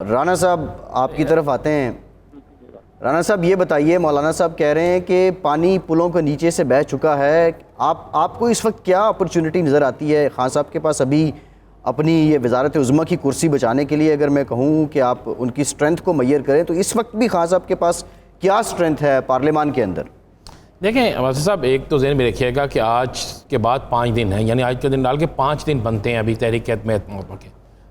رانا صاحب آپ کی طرف آتے ہیں. رانا صاحب یہ بتائیے، مولانا صاحب کہہ رہے ہیں کہ پانی پلوں کے نیچے سے بہہ چکا ہے. آپ کو اس وقت کیا اپرچونٹی نظر آتی ہے خان صاحب کے پاس ابھی اپنی یہ وزارت عظمیٰ کی کرسی بچانے کے لیے؟ اگر میں کہوں کہ آپ ان کی سٹرینتھ کو میئر کریں تو اس وقت بھی خان صاحب کے پاس کیا سٹرینتھ ہے پارلیمان کے اندر؟ دیکھیں واسف صاحب، ایک تو ذہن میں رکھیے گا کہ آج کے بعد 5 دن ہیں، یعنی آج کے دن ڈال کے 5 دن بنتے ہیں ابھی تحریک اعتماد کے.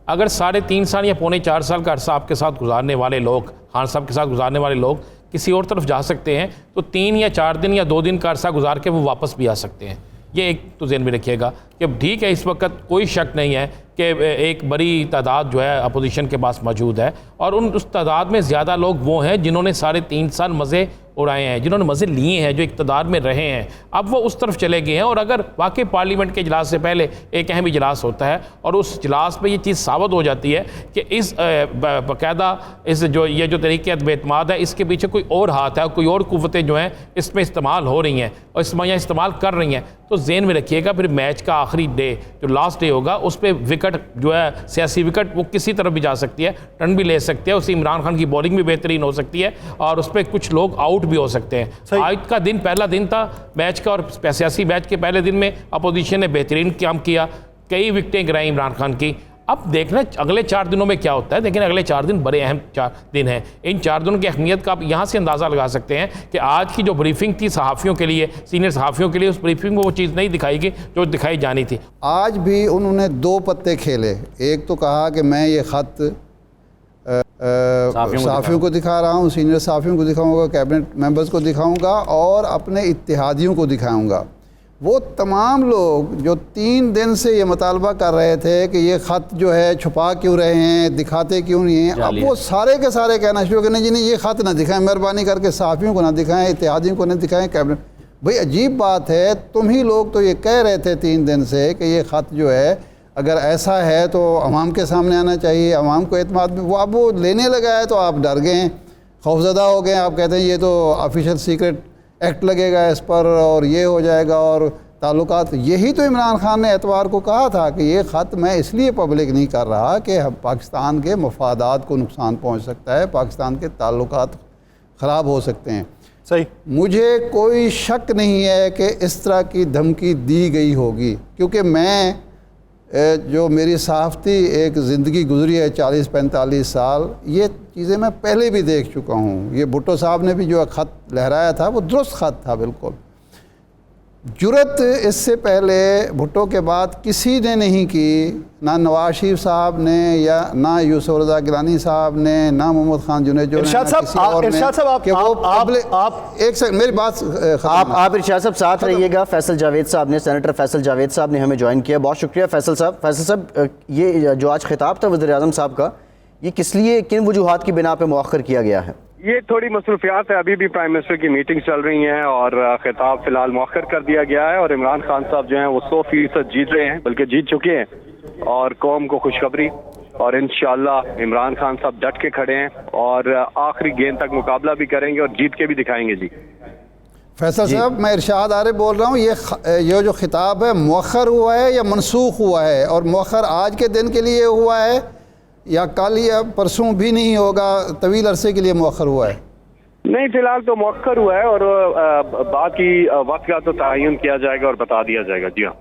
اگر 3.5 سال یا پونے 4 سال کا عرصہ آپ کے ساتھ گزارنے والے لوگ، خان صاحب کے ساتھ گزارنے والے لوگ کسی اور طرف جا سکتے ہیں تو 3 یا 4 دن یا 2 دن کا عرصہ گزار کے وہ واپس بھی آ سکتے ہیں. یہ ایک تو ذہن میں رکھیے گا کہ ٹھیک ہے، اس وقت کوئی شک نہیں ہے کہ ایک بڑی تعداد جو ہے اپوزیشن کے پاس موجود ہے، اور اس تعداد میں زیادہ لوگ وہ ہیں جنہوں نے 3.5 سال مزے اڑائے ہیں، جنہوں نے مزے لیے ہیں، جو اقتدار میں رہے ہیں. اب وہ اس طرف چلے گئے ہیں، اور اگر واقعی پارلیمنٹ کے اجلاس سے پہلے ایک اہم اجلاس ہوتا ہے اور اس اجلاس پہ یہ چیز ثابت ہو جاتی ہے کہ اس باقاعدہ یہ جو تحریک اعتماد ہے، اس کے پیچھے کوئی اور ہاتھ ہے، کوئی اور قوتیں جو ہیں اس میں استعمال ہو رہی ہیں اور استعمال کر رہی ہیں، تو ذہن میں رکھیے گا پھر میچ کا آخری ڈے جو لاسٹ ڈے ہوگا اس پہ وکٹ جو ہے سیاسی وکٹ وہ کسی طرف بھی جا سکتی ہے، ٹرن بھی لے سکتے ہیں، اس سے عمران خان کی بولنگ بھی بہترین ہو سکتی ہے اور اس پہ کچھ لوگ آؤٹ بھی ہو سکتے ہیں. آج کا دن پہلا دن تھا میچ کا، اور سیاسی میچ کے پہلے دن میں اپوزیشن نے بہترین کام کیا، کئی وکٹیں گرائیں عمران خان کی. اب دیکھنا اگلے 4 دنوں میں کیا ہوتا ہے. لیکن اگلے 4 دن بڑے اہم 4 دن ہیں. ان 4 دنوں کی اہمیت کا آپ یہاں سے اندازہ لگا سکتے ہیں کہ آج کی جو بریفنگ تھی صحافیوں کے لیے، سینئر صحافیوں کے لیے، اس بریفنگ میں وہ چیز نہیں دکھائی گئی جو دکھائی جانی تھی. آج بھی انہوں نے 2 پتے کھیلے. ایک تو کہا کہ میں یہ خط صحافیوں کو دکھا رہا ہوں، سینئر صحافیوں کو دکھاؤں گا، کیبنٹ ممبرز کو دکھاؤں گا اور اپنے اتحادیوں کو دکھاؤں گا. وہ تمام لوگ جو 3 دن سے یہ مطالبہ کر رہے تھے کہ یہ خط جو ہے چھپا کیوں رہے ہیں، دکھاتے کیوں نہیں ہیں، اب وہ سارے کے سارے کہنا شروع کرنے جنہیں یہ خط نہ دکھائیں، مہربانی کر کے صحافیوں کو نہ دکھائیں، اتحادیوں کو نہ دکھائیں، کیبنٹ. بھئی عجیب بات ہے، تم ہی لوگ تو یہ کہہ رہے تھے 3 دن سے کہ یہ خط جو ہے اگر ایسا ہے تو عوام کے سامنے آنا چاہیے، عوام کو اعتماد میں. اب وہ لینے لگا ہے تو آپ ڈر گئے ہیں، خوفزدہ ہو گئے ہیں. آپ کہتے ہیں یہ تو آفیشیل سیکرٹ ایکٹ لگے گا اس پر اور یہ ہو جائے گا اور تعلقات. یہی تو عمران خان نے اتوار کو کہا تھا کہ یہ خط میں اس لیے پبلک نہیں کر رہا کہ پاکستان کے مفادات کو نقصان پہنچ سکتا ہے، پاکستان کے تعلقات خراب ہو سکتے ہیں. صحیح. مجھے کوئی شک نہیں ہے کہ اس طرح کی دھمکی دی گئی ہوگی، کیونکہ میں جو میری صحافتی ایک زندگی گزری ہے 40-45 سال، یہ چیزیں میں پہلے بھی دیکھ چکا ہوں. یہ بھٹو صاحب نے بھی جو خط لہرایا تھا وہ درست خط تھا بالکل. جرت اس سے پہلے بھٹو کے بعد کسی نے نہیں کی، نہ نواز شریف صاحب نے یا نہ یوسف رضا گیلانی صاحب نے، نہ محمد خان جنیجو نے، ارشاد صاحب ایک سیکنڈ میری بات آپ ارشاد صاحب ساتھ رہیے گا. فیصل جاوید صاحب نے، سینیٹر فیصل جاوید صاحب نے ہمیں جوائن کیا. بہت شکریہ فیصل صاحب. فیصل صاحب، یہ جو آج خطاب تھا وزیر اعظم صاحب کا، یہ کس لیے، کن وجوہات کی بنا پہ مؤخر کیا گیا ہے؟ یہ تھوڑی مصروفیات ہے، ابھی بھی پرائم منسٹر کی میٹنگ چل رہی ہیں اور خطاب فی الحال مؤخر کر دیا گیا ہے. اور عمران خان صاحب جو ہیں وہ 100% جیت رہے ہیں، بلکہ جیت چکے ہیں، اور قوم کو خوشخبری. اور انشاءاللہ عمران خان صاحب ڈٹ کے کھڑے ہیں اور آخری گیند تک مقابلہ بھی کریں گے اور جیت کے بھی دکھائیں گے. جی فیصل صاحب، میں ارشاد عارف بول رہا ہوں. یہ جو خطاب ہے مؤخر ہوا ہے یا منسوخ ہوا ہے؟ اور مؤخر آج کے دن کے لیے ہوا ہے یا کل یا پرسوں بھی نہیں ہوگا، طویل عرصے کے لیے مؤخر ہوا ہے؟ نہیں، فی الحال تو مؤخر ہوا ہے اور باقی وقت کا تو تعین کیا جائے گا اور بتا دیا جائے گا. جی ہاں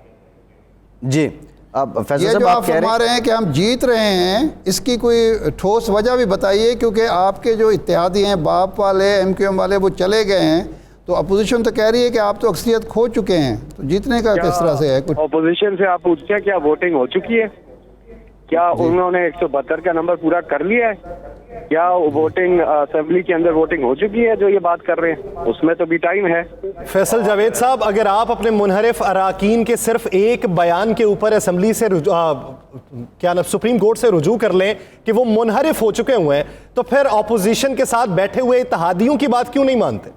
جی. اب فیصل یہ صاحب جو آپ کہہ فرما رہے ہیں کہ ہم جیت رہے ہیں، اس کی کوئی ٹھوس وجہ بھی بتائیے، کیونکہ آپ کے جو اتحادی ہیں، باپ والے، ایم کیو ایم والے، وہ چلے گئے ہیں، تو اپوزیشن تو کہہ رہی ہے کہ آپ تو اکثریت کھو چکے ہیں، تو جیتنے کا کس طرح سے ہے؟ اپوزیشن سے آپ پوچھتے ہیں کیا ووٹنگ ہو چکی ہے؟ کیا انہوں نے 172 کا نمبر پورا کر لیا ہے؟ کیا ووٹنگ اسمبلی کے اندر ووٹنگ ہو چکی ہے جو یہ بات کر رہے ہیں؟ اس میں تو بھی ٹائم ہے. فیصل جاوید صاحب، اگر آپ اپنے منحرف اراکین کے صرف ایک بیان کے اوپر اسمبلی سے سپریم کورٹ سے رجوع کر لیں کہ وہ منحرف ہو چکے ہوئے ہیں، تو پھر اپوزیشن کے ساتھ بیٹھے ہوئے اتحادیوں کی بات کیوں نہیں مانتے؟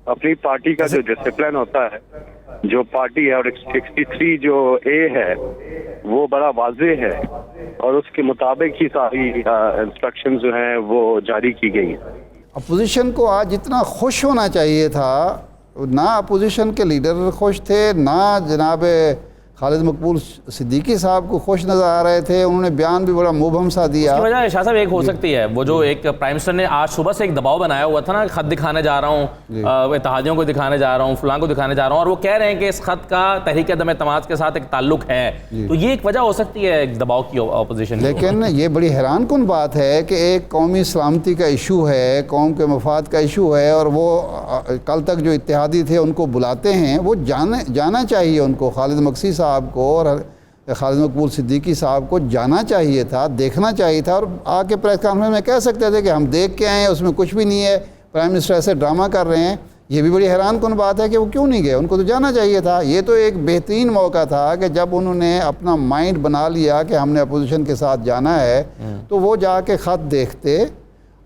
اپنی پارٹی کا جو ڈسپلن ہوتا ہے، جو پارٹی ہے، اور 63 جو اے ہے وہ بڑا واضح ہے اور اس کے مطابق ہی ساری انسٹرکشن جو ہیں وہ جاری کی گئی ہیں. اپوزیشن کو آج جتنا خوش ہونا چاہیے تھا، نہ اپوزیشن کے لیڈر خوش تھے، نہ جناب خالد مقبول صدیقی صاحب کو خوش نظر آ رہے تھے، انہوں نے بیان بھی بڑا مبہم سا دیا۔ اس کی وجہ شاہ صاحب ایک ہو سکتی ہے وہ جو ایک پرائم منسٹر نے آج صبح سے ایک دباؤ بنایا ہوا تھا نا، خط دکھانے جا رہا ہوں، اتحادیوں کو دکھانے جا رہا ہوں، فلاں کو دکھانے جا رہا ہوں، اور وہ کہہ رہے ہیں کہ اس خط کا تحریک عدم اعتماد کے ساتھ ایک تعلق ہے، تو یہ ایک وجہ ہو سکتی ہے ایک دباؤ کی اپوزیشن۔ لیکن یہ بڑی حیران کن بات ہے کہ ایک قومی سلامتی کا ایشو ہے، قوم کے مفاد کا ایشو ہے، اور وہ کل تک جو اتحادی تھے ان کو بلاتے ہیں، وہ جانا چاہیے ان کو، خالد مقصی صاحب کو اور خالد مقبول صدیقی صاحب کو جانا چاہیے تھا، دیکھنا چاہیے تھا، اور آ کے پریس کانفرنس میں کہہ سکتے تھے کہ ہم دیکھ کے آئے ہیں، اس میں کچھ بھی نہیں ہے، پرائم منسٹر ایسے ڈرامہ کر رہے ہیں۔ یہ بھی بڑی حیران کن بات ہے کہ وہ کیوں نہیں گئے، ان کو تو جانا چاہیے تھا۔ یہ تو ایک بہترین موقع تھا کہ جب انہوں نے اپنا مائنڈ بنا لیا کہ ہم نے اپوزیشن کے ساتھ جانا ہے، تو وہ جا کے خط دیکھتے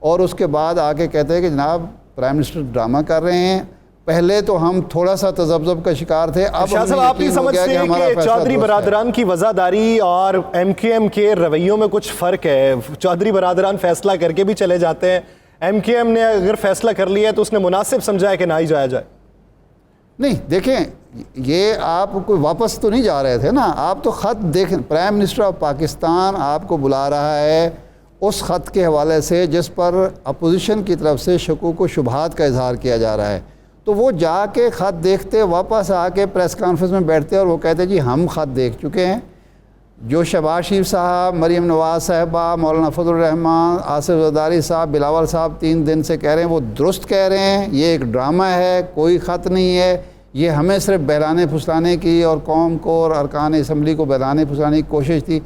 اور اس کے بعد آ کے کہتے کہ جناب پرائم منسٹر ڈرامہ کر رہے ہیں۔ پہلے تو ہم تھوڑا سا تذبذب کا شکار تھے، اب شاہ صاحب آپ نہیں سمجھتے کہ چودھری برادران کی وزاداری اور ایم کیو ایم کے رویوں میں کچھ فرق ہے؟ چودھری برادران فیصلہ کر کے بھی چلے جاتے ہیں، ایم کیو ایم نے اگر فیصلہ کر لیا ہے تو اس نے مناسب سمجھا ہے کہ نہ ہی جایا جائے۔ نہیں دیکھیں، یہ آپ کوئی واپس تو نہیں جا رہے تھے نا، آپ تو خط دیکھیں، پرائم منسٹر آف پاکستان آپ کو بلا رہا ہے اس خط کے حوالے سے جس پر اپوزیشن کی طرف سے شکوک و شبہات کا اظہار کیا جا رہا ہے، تو وہ جا کے خط دیکھتے، واپس آ کے پریس کانفرنس میں بیٹھتے اور وہ کہتے جی ہم خط دیکھ چکے ہیں۔ جو شہباز شریف صاحب، مریم نواز صاحبہ، مولانا فضل الرحمان، آصف زرداری صاحب، بلاول صاحب 3 دن سے کہہ رہے ہیں، وہ درست کہہ رہے ہیں، یہ ایک ڈرامہ ہے، کوئی خط نہیں ہے، یہ ہمیں صرف بہلانے پھسلانے کی اور قوم کو اور ارکان اسمبلی کو بہلانے پھسلانے کی کوشش تھی۔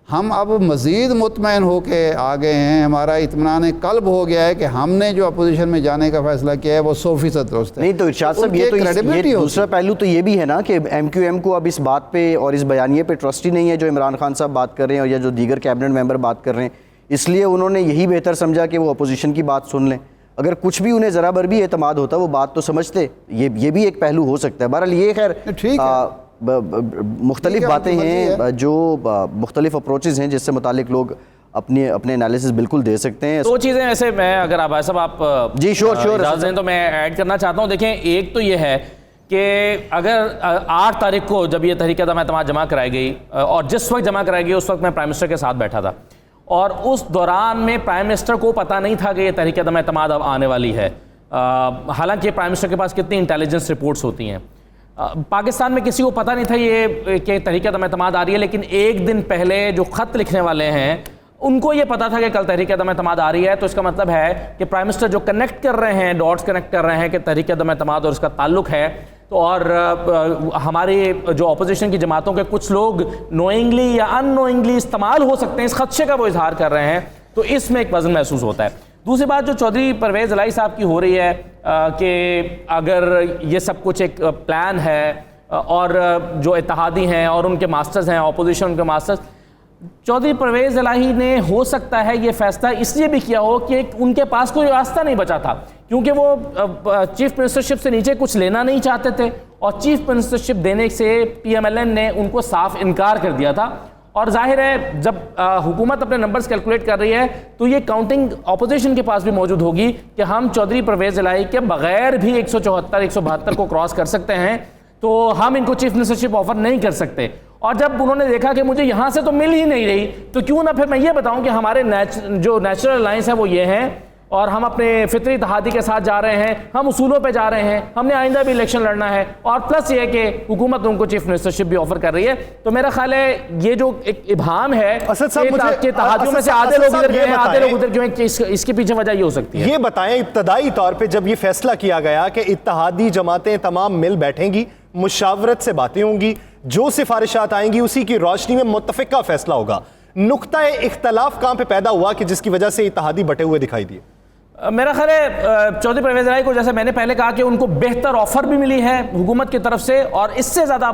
ہم اب مزید مطمئن ہو کے آ گئے ہیں، ہمارا اطمینان قلب ہو گیا ہے کہ ہم نے جو اپوزیشن میں جانے کا فیصلہ کیا ہے وہ 100% درست ہے۔ نہیں تو ارشاد صاحب یہ دوسرا پہلو تو یہ بھی ہے نا کہ ایم کیو ایم کو اب اس بات پہ اور اس بیانیے پہ ٹرسٹ ہی نہیں ہے جو عمران خان صاحب بات کر رہے ہیں یا جو دیگر کیبنٹ ممبر بات کر رہے ہیں، اس لیے انہوں نے یہی بہتر سمجھا کہ وہ اپوزیشن کی بات سن لیں۔ اگر کچھ بھی انہیں ذرا بھر بھی اعتماد ہوتا وہ بات تو سمجھتے، یہ بھی ایک پہلو ہو سکتا ہے۔ بہرحال یہ خیر ٹھیک ہے، مختلف باتیں ہیں، جو مختلف اپروچز ہیں جس سے متعلق لوگ اپنے انالیسس بالکل دے سکتے ہیں۔ 2 چیزیں ایسے میں اگر عباس صاحب آپ جی شور اجازت دیں تو میں ایڈ کرنا چاہتا ہوں۔ دیکھیں، ایک تو یہ ہے کہ اگر 8 تاریخ کو جب یہ تحریک عدم اعتماد جمع کرائی گئی، اور جس وقت جمع کرائی گئی اس وقت میں پرائم منسٹر کے ساتھ بیٹھا تھا، اور اس دوران میں پرائم منسٹر کو پتہ نہیں تھا کہ یہ تحریک عدم اعتماد اب آنے والی ہے، حالانکہ پرائم منسٹر کے پاس کتنی انٹیلیجنس رپورٹس ہوتی ہیں۔ پاکستان میں کسی کو پتہ نہیں تھا یہ کہ تحریک عدم اعتماد آ رہی ہے، لیکن ایک دن پہلے جو خط لکھنے والے ہیں ان کو یہ پتا تھا کہ کل تحریک عدم اعتماد آ رہی ہے، تو اس کا مطلب ہے کہ پرائم منسٹر جو کنیکٹ کر رہے ہیں، ڈاٹس کنیکٹ کر رہے ہیں کہ تحریک عدم اعتماد اور اس کا تعلق ہے، تو اور ہماری جو اپوزیشن کی جماعتوں کے کچھ لوگ نوئنگلی یا ان نوئنگلی استعمال ہو سکتے ہیں، اس خدشے کا وہ اظہار کر رہے ہیں، تو اس میں ایک وزن محسوس ہوتا ہے۔ دوسری بات جو چودھری پرویز الہی صاحب کی ہو رہی ہے کہ اگر یہ سب کچھ ایک پلان ہے اور جو اتحادی ہیں اور ان کے ماسٹرز ہیں، اپوزیشن کے ماسٹرز، چودھری پرویز الہی نے ہو سکتا ہے یہ فیصلہ اس لیے بھی کیا ہو کہ ان کے پاس کوئی راستہ نہیں بچا تھا، کیونکہ وہ چیف منسٹرشپ سے نیچے کچھ لینا نہیں چاہتے تھے، اور چیف منسٹرشپ دینے سے پی ایم ایل این نے ان کو صاف انکار کر دیا تھا۔ اور ظاہر ہے جب حکومت اپنے نمبرز کیلکولیٹ کر رہی ہے تو یہ کاؤنٹنگ اپوزیشن کے پاس بھی موجود ہوگی کہ ہم چودھری پرویز الہی کے بغیر بھی 174 172 کو کراس کر سکتے ہیں، تو ہم ان کو چیف منسٹرشپ آفر نہیں کر سکتے۔ اور جب انہوں نے دیکھا کہ مجھے یہاں سے تو مل ہی نہیں رہی، تو کیوں نہ پھر میں یہ بتاؤں کہ ہمارے جو نیچرل الائنس ہے وہ یہ ہیں، اور ہم اپنے فطری اتحادی کے ساتھ جا رہے ہیں، ہم اصولوں پہ جا رہے ہیں، ہم نے آئندہ بھی الیکشن لڑنا ہے، اور پلس یہ کہ حکومت ان کو چیف منسٹرشپ بھی آفر کر رہی ہے۔ تو میرا خیال ہے یہ جو ایک ابہام ہے کہ اتحادیوں میں سے آدھے لوگ ادھر گئے ہیں آدھے لوگ ادھر کیوں ہیں، اس کے پیچھے وجہ یہ ہو سکتی ہے۔ یہ بتائیں ابتدائی طور پہ جب یہ فیصلہ کیا گیا کہ اتحادی جماعتیں تمام مل بیٹھیں گی، مشاورت سے باتیں ہوں گی، جو سفارشات آئیں گی اسی کی روشنی میں متفقہ فیصلہ ہوگا، نقطہ اختلاف کہاں پہ پیدا ہوا کہ جس کی وجہ سے اتحادی بٹے ہوئے دکھائی دیے؟ میرا خیال ہے چودھری پرویز الہی کو، جیسے میں نے پہلے کہا کہ ان کو بہتر آفر بھی ملی ہے حکومت کی طرف سے، اور اس سے زیادہ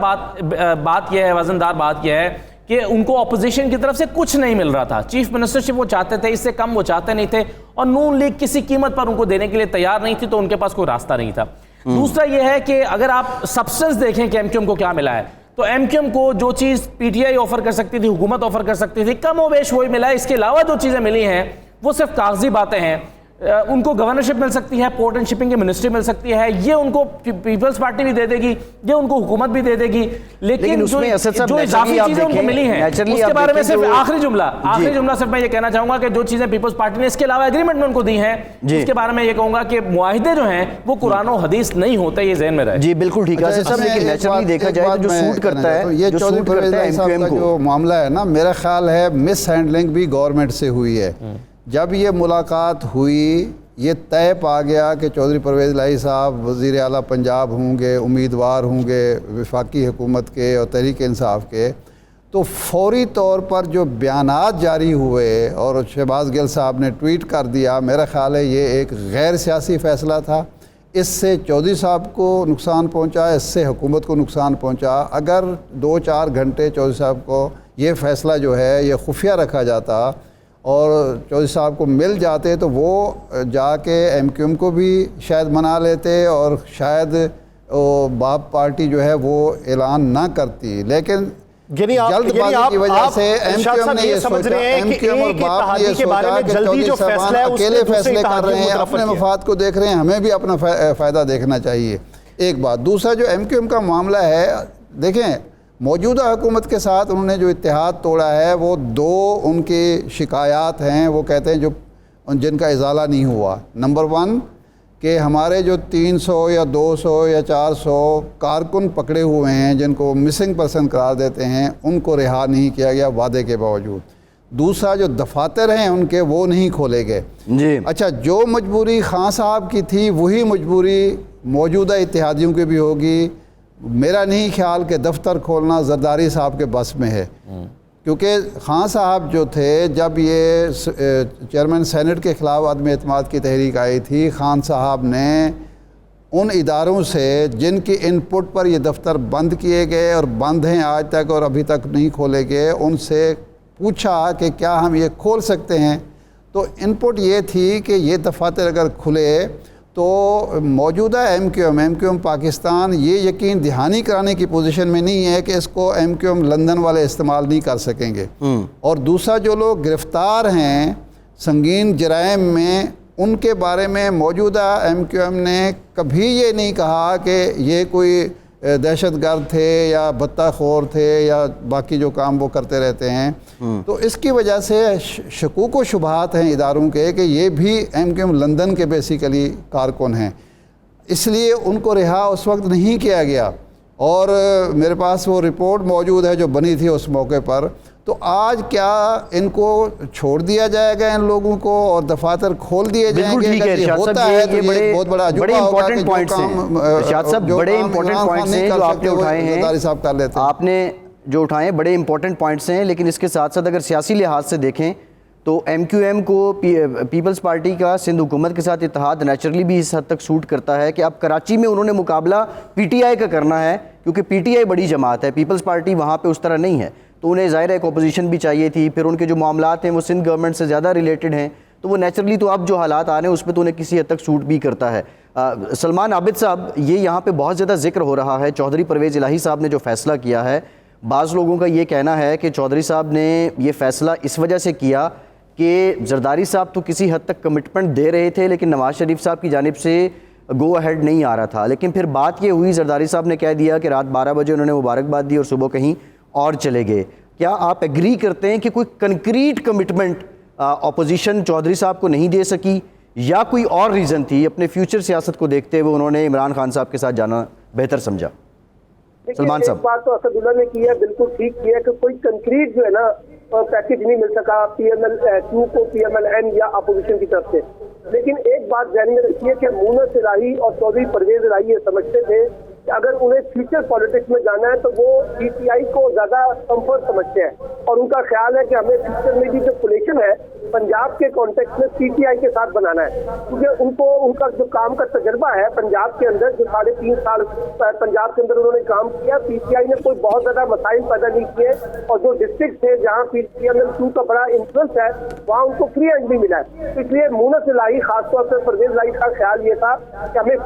بات یہ ہے، وزندار بات یہ ہے کہ ان کو اپوزیشن کی طرف سے کچھ نہیں مل رہا تھا۔ چیف منسٹرشپ وہ چاہتے تھے، اس سے کم وہ چاہتے نہیں تھے، اور نون لیگ کسی قیمت پر ان کو دینے کے لیے تیار نہیں تھی، تو ان کے پاس کوئی راستہ نہیں تھا۔ دوسرا یہ ہے کہ اگر آپ سبسٹنس دیکھیں کہ ایم کیو ایم کو کیا ملا ہے، تو ایم کیو ایم کو جو چیز پی ٹی آئی آفر کر سکتی تھی، حکومت آفر کر سکتی تھی، کم و بیش وہی ملا ہے۔ اس کے علاوہ جو چیزیں ملی ہیں وہ صرف کاغذی باتیں ہیں۔ ان کو گورنرشپ مل سکتی ہے, پورٹ اینڈ شپنگ کی منسٹری مل سکتی ہے, یہ ان کو پیپلز پارٹی بھی دے دے گی, یہ ان کو حکومت بھی دے دے گی, لیکن جو اضافی چیزیں ان کو ملی ہیں اس کے بارے میں صرف آخری جملہ صرف میں یہ کہنا چاہوں گا کہ جو چیزیں پیپلز پارٹی نے اس کے علاوہ ایگریمنٹ میں ان کو دی ہیں, اس کے بارے میں یہ کہوں گا کہ معاہدے جو ہیں وہ قرآن و حدیث نہیں ہوتے, یہ ذہن میں رہے. جی بالکل ٹھیک ہے صاحب, لیکن نیچرلی دیکھا جائے تو جو سوٹ کرتا ہے, یہ چودھری پرویز لائی صاحب کا جو معاملہ ہے نا, میرا خیال ہے مس ہینڈلنگ بھی گورنمنٹ سے ہوئی ہے. جب یہ ملاقات ہوئی, یہ طے پا گیا کہ چودھری پرویز لائی صاحب وزیر اعلیٰ پنجاب ہوں گے, امیدوار ہوں گے وفاقی حکومت کے اور تحریک انصاف کے, تو فوری طور پر جو بیانات جاری ہوئے اور شہباز گل صاحب نے ٹویٹ کر دیا, میرا خیال ہے یہ ایک غیر سیاسی فیصلہ تھا. اس سے چودھری صاحب کو نقصان پہنچا, اس سے حکومت کو نقصان پہنچا. اگر 2-4 گھنٹے چودھری صاحب کو یہ فیصلہ جو ہے یہ خفیہ رکھا جاتا اور چودھری صاحب کو مل جاتے تو وہ جا کے ایم کیو ایم کو بھی شاید منا لیتے اور شاید باپ پارٹی جو ہے وہ اعلان نہ کرتی. لیکن جلد بازی کی وجہ سے ایم کیو ایم نے یہ سوچا, ایم کیو ایم اور باپ نے یہ سوچا کہ چودھری صاحبان اکیلے فیصلے کر رہے ہیں, اپنے مفاد کو دیکھ رہے ہیں, ہمیں بھی اپنا فائدہ دیکھنا چاہیے. ایک بات. دوسرا جو ایم کیو ایم کا معاملہ ہے, دیکھیں موجودہ حکومت کے ساتھ انہوں نے جو اتحاد توڑا ہے وہ 2 ان کی شکایات ہیں, وہ کہتے ہیں جو جن کا ازالہ نہیں ہوا. نمبر 1 کہ ہمارے جو 300 یا 200 یا 400 کارکن پکڑے ہوئے ہیں جن کو مسنگ پرسن قرار دیتے ہیں, ان کو رہا نہیں کیا گیا وعدے کے باوجود. دوسرا جو دفاتر ہیں ان کے وہ نہیں کھولے گئے. جی اچھا, جو مجبوری خان صاحب کی تھی وہی مجبوری موجودہ اتحادیوں کی بھی ہوگی. میرا نہیں خیال کہ دفتر کھولنا زرداری صاحب کے بس میں ہے, کیونکہ خان صاحب جو تھے جب یہ چیئرمین سینٹ کے خلاف عدم اعتماد کی تحریک آئی تھی, خان صاحب نے ان اداروں سے جن کی ان پٹ پر یہ دفتر بند کیے گئے اور بند ہیں آج تک اور ابھی تک نہیں کھولے گئے, ان سے پوچھا کہ کیا ہم یہ کھول سکتے ہیں. تو ان پٹ یہ تھی کہ یہ دفاتر اگر کھلے تو موجودہ ایم کیو ایم پاکستان یہ یقین دہانی کرانے کی پوزیشن میں نہیں ہے کہ اس کو ایم کیو ایم لندن والے استعمال نہیں کر سکیں گے. اور دوسرا جو لوگ گرفتار ہیں سنگین جرائم میں, ان کے بارے میں موجودہ ایم کیو ایم نے کبھی یہ نہیں کہا کہ یہ کوئی دہشت گرد تھے یا بتہ خور تھے یا باقی جو کام وہ کرتے رہتے ہیں. تو اس کی وجہ سے شکوک و شبہات ہیں اداروں کے کہ یہ بھی ایم کیو ایم لندن کے بیسیکلی کارکن ہیں, اس لیے ان کو رہا اس وقت نہیں کیا گیا. اور میرے پاس وہ رپورٹ موجود ہے جو بنی تھی اس موقع پر. تو آج کیا ان کو چھوڑ دیا جائے گا ان لوگوں کو اور دفاتر کھول دیے جائیں گے؟ اگر یہ ہوتا ہے تو یہ بہت بڑا عجوبہ ہوگا کہ جو کام ارشاد صاحب بڑے امپورٹنٹ پوائنٹس ہیں جو آپ نے اٹھائے ہیں, زرداری صاحب کر لیتے ہیں. آپ نے جو اٹھائے ہیں بڑے امپورٹنٹ پوائنٹس ہیں, لیکن اس کے ساتھ ساتھ اگر سیاسی لحاظ سے دیکھیں تو ایم کیو ایم کو پیپلز پارٹی کا سندھ حکومت کے ساتھ اتحاد نیچرلی بھی اس حد تک سوٹ کرتا ہے کہ اب کراچی میں انہوں نے مقابلہ پی ٹی آئی کا کرنا ہے, کیونکہ پی ٹی آئی بڑی جماعت ہے, پیپلز پارٹی وہاں پہ اس طرح نہیں ہے, تو انہیں ظاہر ایک اپوزیشن بھی چاہیے تھی. پھر ان کے جو معاملات ہیں وہ سندھ گورنمنٹ سے زیادہ ریلیٹڈ ہیں, تو وہ نیچرلی تو اب جو حالات آ رہے ہیں اس پہ تو انہیں کسی حد تک سوٹ بھی کرتا ہے. سلمان عابد صاحب, یہ یہاں پہ بہت زیادہ ذکر ہو رہا ہے چودھری پرویز الہی صاحب نے جو فیصلہ کیا ہے. بعض لوگوں کا یہ کہنا ہے کہ چودھری صاحب نے یہ فیصلہ اس وجہ سے کیا کہ زرداری صاحب تو کسی حد تک کمٹمنٹ دے رہے تھے لیکن نواز شریف صاحب کی جانب سے گو اہیڈ نہیں آ رہا تھا. لیکن پھر بات یہ ہوئی, زرداری صاحب نے کہہ دیا کہ رات 12 بجے انہوں نے مبارکباد دی اور صبح کہیں اور چلے گئے. کیا آپ ایگری کرتے ہیں کہ کوئی کنکریٹ کمٹمنٹ اپوزیشن چودھری صاحب کو نہیں دے سکی, یا کوئی اور ریزن تھی, اپنے فیوچر سیاست کو دیکھتے ہوئے انہوں نے عمران خان صاحب کے ساتھ جانا بہتر سمجھا؟ سلمان صاحب, ایک بات تو اسد اللہ نے کی ہے, بالکل ٹھیک کیا کہ کوئی کنکریٹ جو ہے نا پیکج نہیں مل سکا پی ایم ایل کیو کو, پی ایم ایل این یا اپوزیشن کی طرف سے. لیکن ایک بات ذہن میں رکھیے کہ مونس الہی اور چودھری پرویز الہی یہ سمجھتے تھے کہ اگر انہیں فیوچر پالیٹکس میں جانا ہے تو وہ پی ٹی آئی کو زیادہ کمفرٹ سمجھتے ہیں, اور ان کا خیال ہے کہ ہمیں فیوچر میں بھی جو کولیشن ہے پنجاب کے کانٹیکس میں پی ٹی آئی کے ساتھ بنانا ہے, کیونکہ ان کو ان کا جو کام کا تجربہ ہے پنجاب کے اندر, جو 3.5 سال پنجاب کے اندر انہوں نے کام کیا, پی ٹی آئی نے کوئی بہت زیادہ مسائل پیدا نہیں کیے, اور جو ڈسٹرکٹ تھے جہاں پی ایم ایل کیو کا بڑا انفلوئنس ہے وہاں ان کو فری ہینڈ بھی ملا ہے. اس لیے مونس الہی خاص طور سے پرویز الہی کا خیال یہ تھا کہ ہمیں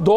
2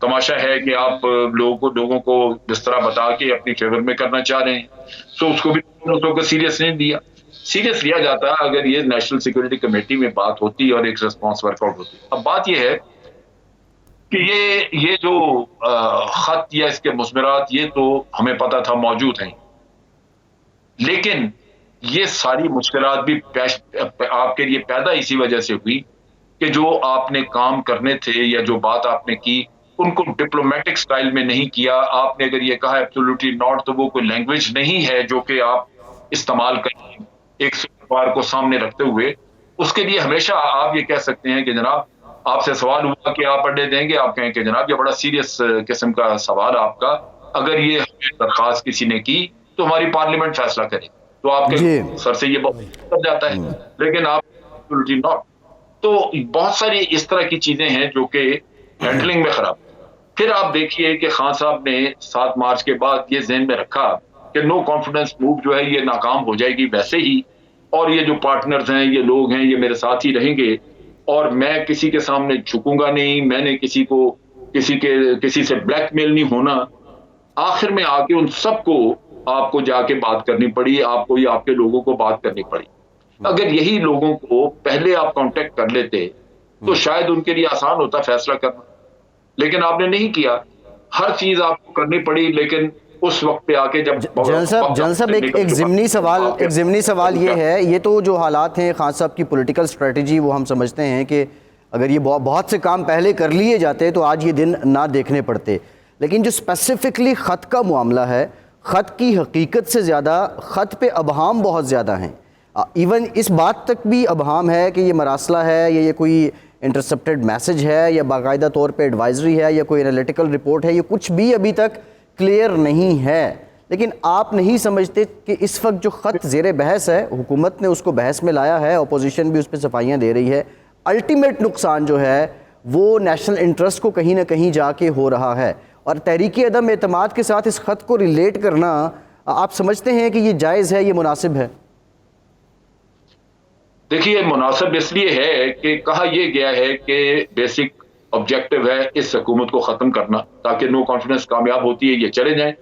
تماشا ہے کہ آپ لوگوں کو اس طرح بتا کے اپنی فیور میں کرنا چاہ رہے ہیں. تو اس کو بھی دوستوں کو سیریس نہیں دیا. سیریس لیا جاتا اگر یہ نیشنل سیکورٹی کمیٹی میں بات ہوتی اور ایک ریسپانس ورک آؤٹ ہوتی. اب بات یہ ہے کہ یہ جو خط یا اس کے مضمرات یہ تو ہمیں پتا تھا موجود ہیں, لیکن یہ ساری مشکلات بھی آپ کے لیے پیدا اسی وجہ سے ہوئی کہ جو آپ نے کام کرنے تھے یا جو بات آپ نے کی ان کو ڈپلومیٹک سٹائل میں نہیں کیا. آپ نے اگر یہ کہا ایبسولوٹلی ناٹ تو وہ کوئی لینگویج نہیں ہے جو کہ آپ استعمال کریں ایک سوال کو سامنے رکھتے ہوئے. اس کے لیے ہمیشہ آپ یہ کہہ سکتے ہیں کہ جناب آپ سے سوال ہوا کہ آپ اڈے دیں گے, آپ کہیں کہ جناب یہ بڑا سیریس قسم کا سوال آپ کا, اگر یہ درخواست کسی نے کی تو ہماری پارلیمنٹ فیصلہ کرے. تو آپ کے سر سے یہ بہت کر جاتا ہے, لیکن آپ ناٹ. تو بہت ساری اس طرح کی چیزیں ہیں جو کہ ہینڈلنگ میں خراب. پھر آپ دیکھیے کہ خان صاحب نے 7 مارچ کے بعد یہ ذہن میں رکھا کہ نو کانفیڈنس موو جو ہے یہ ناکام ہو جائے گی ویسے ہی, اور یہ جو پارٹنرز ہیں یہ لوگ ہیں یہ میرے ساتھ ہی رہیں گے اور میں کسی کے سامنے جھکوں گا نہیں, میں نے کسی سے بلیک میل نہیں ہونا. آخر میں آ کے ان سب کو آپ کو جا کے بات کرنی پڑی, آپ کو یا آپ کے لوگوں کو بات کرنی پڑی. اگر یہی لوگوں کو پہلے آپ کانٹیکٹ کر لیتے تو شاید ان کے لیے آسان ہوتا فیصلہ کرنا, لیکن آپ نے نہیں کیا. ہر چیز آپ کو کرنی پڑی, لیکن اس وقت پہ آ کے جب جنرل صاحب ایک ضمنی سوال یہ ہے, یہ تو جو حالات ہیں خان صاحب کی پولیٹیکل اسٹریٹجی وہ ہم سمجھتے ہیں کہ اگر یہ بہت سے کام پہلے کر لیے جاتے تو آج یہ دن نہ دیکھنے پڑتے, لیکن جو اسپیسیفکلی خط کا معاملہ ہے, خط کی حقیقت سے زیادہ خط پہ ابہام بہت زیادہ ہیں. ایون اس بات تک بھی ابہام ہے کہ یہ مراسلہ ہے یا یہ کوئی انٹرسپٹڈ میسج ہے یا باقاعدہ طور پہ ایڈوائزری ہے یا کوئی انالیٹیکل رپورٹ ہے, یہ کچھ بھی ابھی تک کلیئر نہیں ہے. لیکن آپ نہیں سمجھتے کہ اس وقت جو خط زیر بحث ہے, حکومت نے اس کو بحث میں لایا ہے, اپوزیشن بھی اس پہ صفائیاں دے رہی ہے, الٹیمیٹ نقصان جو ہے وہ نیشنل انٹرسٹ کو کہیں نہ کہیں جا کے ہو رہا ہے, اور تحریک عدم اعتماد کے ساتھ اس خط کو ریلیٹ کرنا آپ سمجھتے ہیں کہ یہ جائز ہے, یہ مناسب ہے؟ دیکھیے مناسب اس لیے ہے کہ کہا یہ گیا ہے کہ بیسک آبجیکٹو ہے اس حکومت کو ختم کرنا, تاکہ نو کانفیڈنس کامیاب ہوتی ہے یہ چلے جائیں,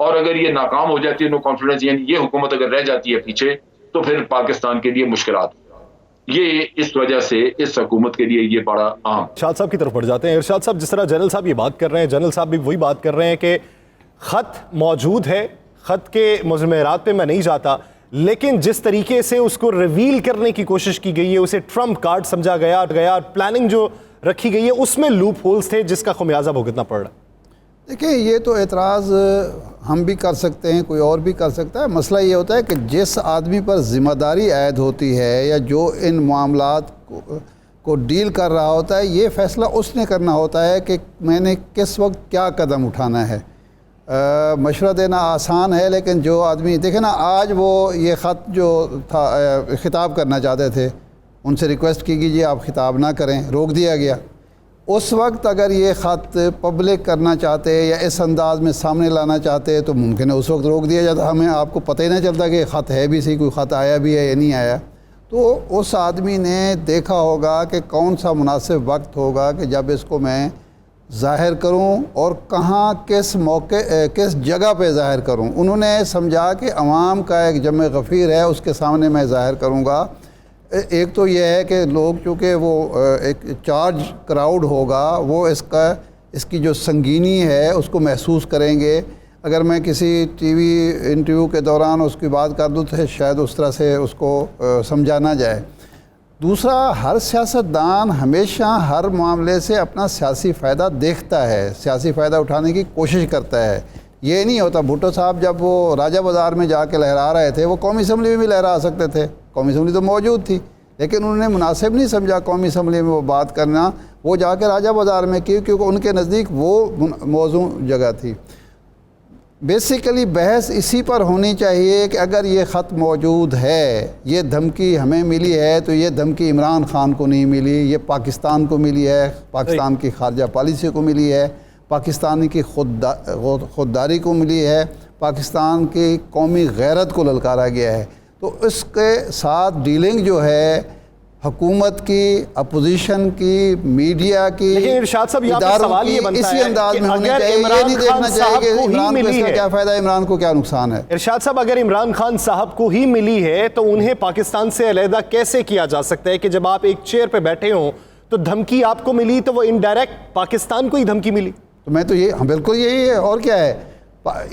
اور اگر یہ ناکام ہو جاتی ہے نو کانفیڈنس یعنی یہ حکومت اگر رہ جاتی ہے پیچھے تو پھر پاکستان کے لیے مشکلات. یہ اس وجہ سے اس حکومت کے لیے یہ بڑا اہم. ارشاد صاحب کی طرف بڑھ جاتے ہیں. ارشاد صاحب, جس طرح جنرل صاحب یہ بات کر رہے ہیں, جنرل صاحب بھی وہی بات کر رہے ہیں کہ خط موجود ہے, خط کے مضمرات پہ میں نہیں جاتا, لیکن جس طریقے سے اس کو ریویل کرنے کی کوشش کی گئی ہے, اسے ٹرمپ کارڈ سمجھا گیا, پلاننگ جو رکھی گئی ہے اس میں لوپ ہولز تھے جس کا خمیازہ بھگتنا پڑ رہا ہے. دیکھیں یہ تو اعتراض ہم بھی کر سکتے ہیں, کوئی اور بھی کر سکتا ہے. مسئلہ یہ ہوتا ہے کہ جس آدمی پر ذمہ داری عائد ہوتی ہے یا جو ان معاملات کو ڈیل کر رہا ہوتا ہے, یہ فیصلہ اس نے کرنا ہوتا ہے کہ میں نے کس وقت کیا قدم اٹھانا ہے. مشورہ دینا آسان ہے, لیکن جو آدمی دیکھیں نا, آج وہ یہ خط جو تھا خطاب کرنا چاہتے تھے, ان سے ریکویسٹ کی گئی جی آپ خطاب نہ کریں, روک دیا گیا. اس وقت اگر یہ خط پبلک کرنا چاہتے یا اس انداز میں سامنے لانا چاہتے تو ممکن ہے اس وقت روک دیا جاتا, ہمیں آپ کو پتہ ہی نہ چلتا کہ خط ہے بھی صحیح, کوئی خط آیا بھی ہے یا نہیں آیا. تو اس آدمی نے دیکھا ہوگا کہ کون سا مناسب وقت ہوگا کہ جب اس کو میں ظاہر کروں اور کہاں کس موقع کس جگہ پہ ظاہر کروں. انہوں نے سمجھا کہ عوام کا ایک جمع غفیر ہے, اس کے سامنے میں ظاہر کروں گا. ایک تو یہ ہے کہ لوگ چونکہ وہ ایک چارج کراؤڈ ہوگا, وہ اس کی جو سنگینی ہے اس کو محسوس کریں گے. اگر میں کسی ٹی وی انٹرویو کے دوران اس کی بات کر دوں تو شاید اس طرح سے اس کو سمجھا نہ جائے. دوسرا, ہر سیاستدان ہمیشہ ہر معاملے سے اپنا سیاسی فائدہ دیکھتا ہے, سیاسی فائدہ اٹھانے کی کوشش کرتا ہے. یہ نہیں ہوتا. بھٹو صاحب جب وہ راجہ بازار میں جا کے لہرا رہے تھے, وہ قومی اسمبلی میں بھی لہرا سکتے تھے, قومی اسمبلی تو موجود تھی, لیکن انہوں نے مناسب نہیں سمجھا قومی اسمبلی میں وہ بات کرنا, وہ جا کے راجہ بازار میں کی, کیونکہ ان کے نزدیک وہ موضوع جگہ تھی. بیسیکلی بحث اسی پر ہونی چاہیے کہ اگر یہ خط موجود ہے, یہ دھمکی ہمیں ملی ہے, تو یہ دھمکی عمران خان کو نہیں ملی, یہ پاکستان کو ملی ہے, پاکستان کی خارجہ پالیسی کو ملی ہے, پاکستان کی خودداری کو ملی ہے, پاکستان کی قومی غیرت کو للکارا گیا ہے. تو اس کے ساتھ ڈیلنگ جو ہے حکومت کی, اپوزیشن کی, میڈیا کی, لیکن ارشاد صاحب یہاں پر سوال یہ بنتا اسی ہے انداز کہ میں ہونی اگر چاہیے. یہ نہیں دیکھنا چاہیے کہ عمران کو اس کا کیا فائدہ ہے, عمران کو کیا نقصان ہے. ارشاد صاحب اگر عمران خان صاحب کو ہی ملی ہے تو انہیں پاکستان سے علیحدہ کیسے کیا جا سکتا ہے کہ جب آپ ایک چیئر پہ بیٹھے ہوں تو دھمکی آپ کو ملی تو وہ انڈائریکٹ پاکستان کو ہی دھمکی ملی؟ تو میں تو یہ بالکل یہی ہے, اور کیا ہے.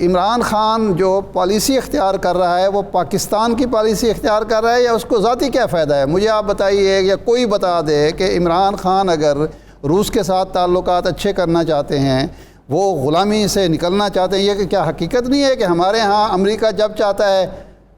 عمران خان جو پالیسی اختیار کر رہا ہے وہ پاکستان کی پالیسی اختیار کر رہا ہے یا اس کو ذاتی کیا فائدہ ہے؟ مجھے آپ بتائیے, یا کوئی بتا دے کہ عمران خان اگر روس کے ساتھ تعلقات اچھے کرنا چاہتے ہیں, وہ غلامی سے نکلنا چاہتے ہیں, یہ کہ کیا حقیقت نہیں ہے کہ ہمارے ہاں امریکہ جب چاہتا ہے,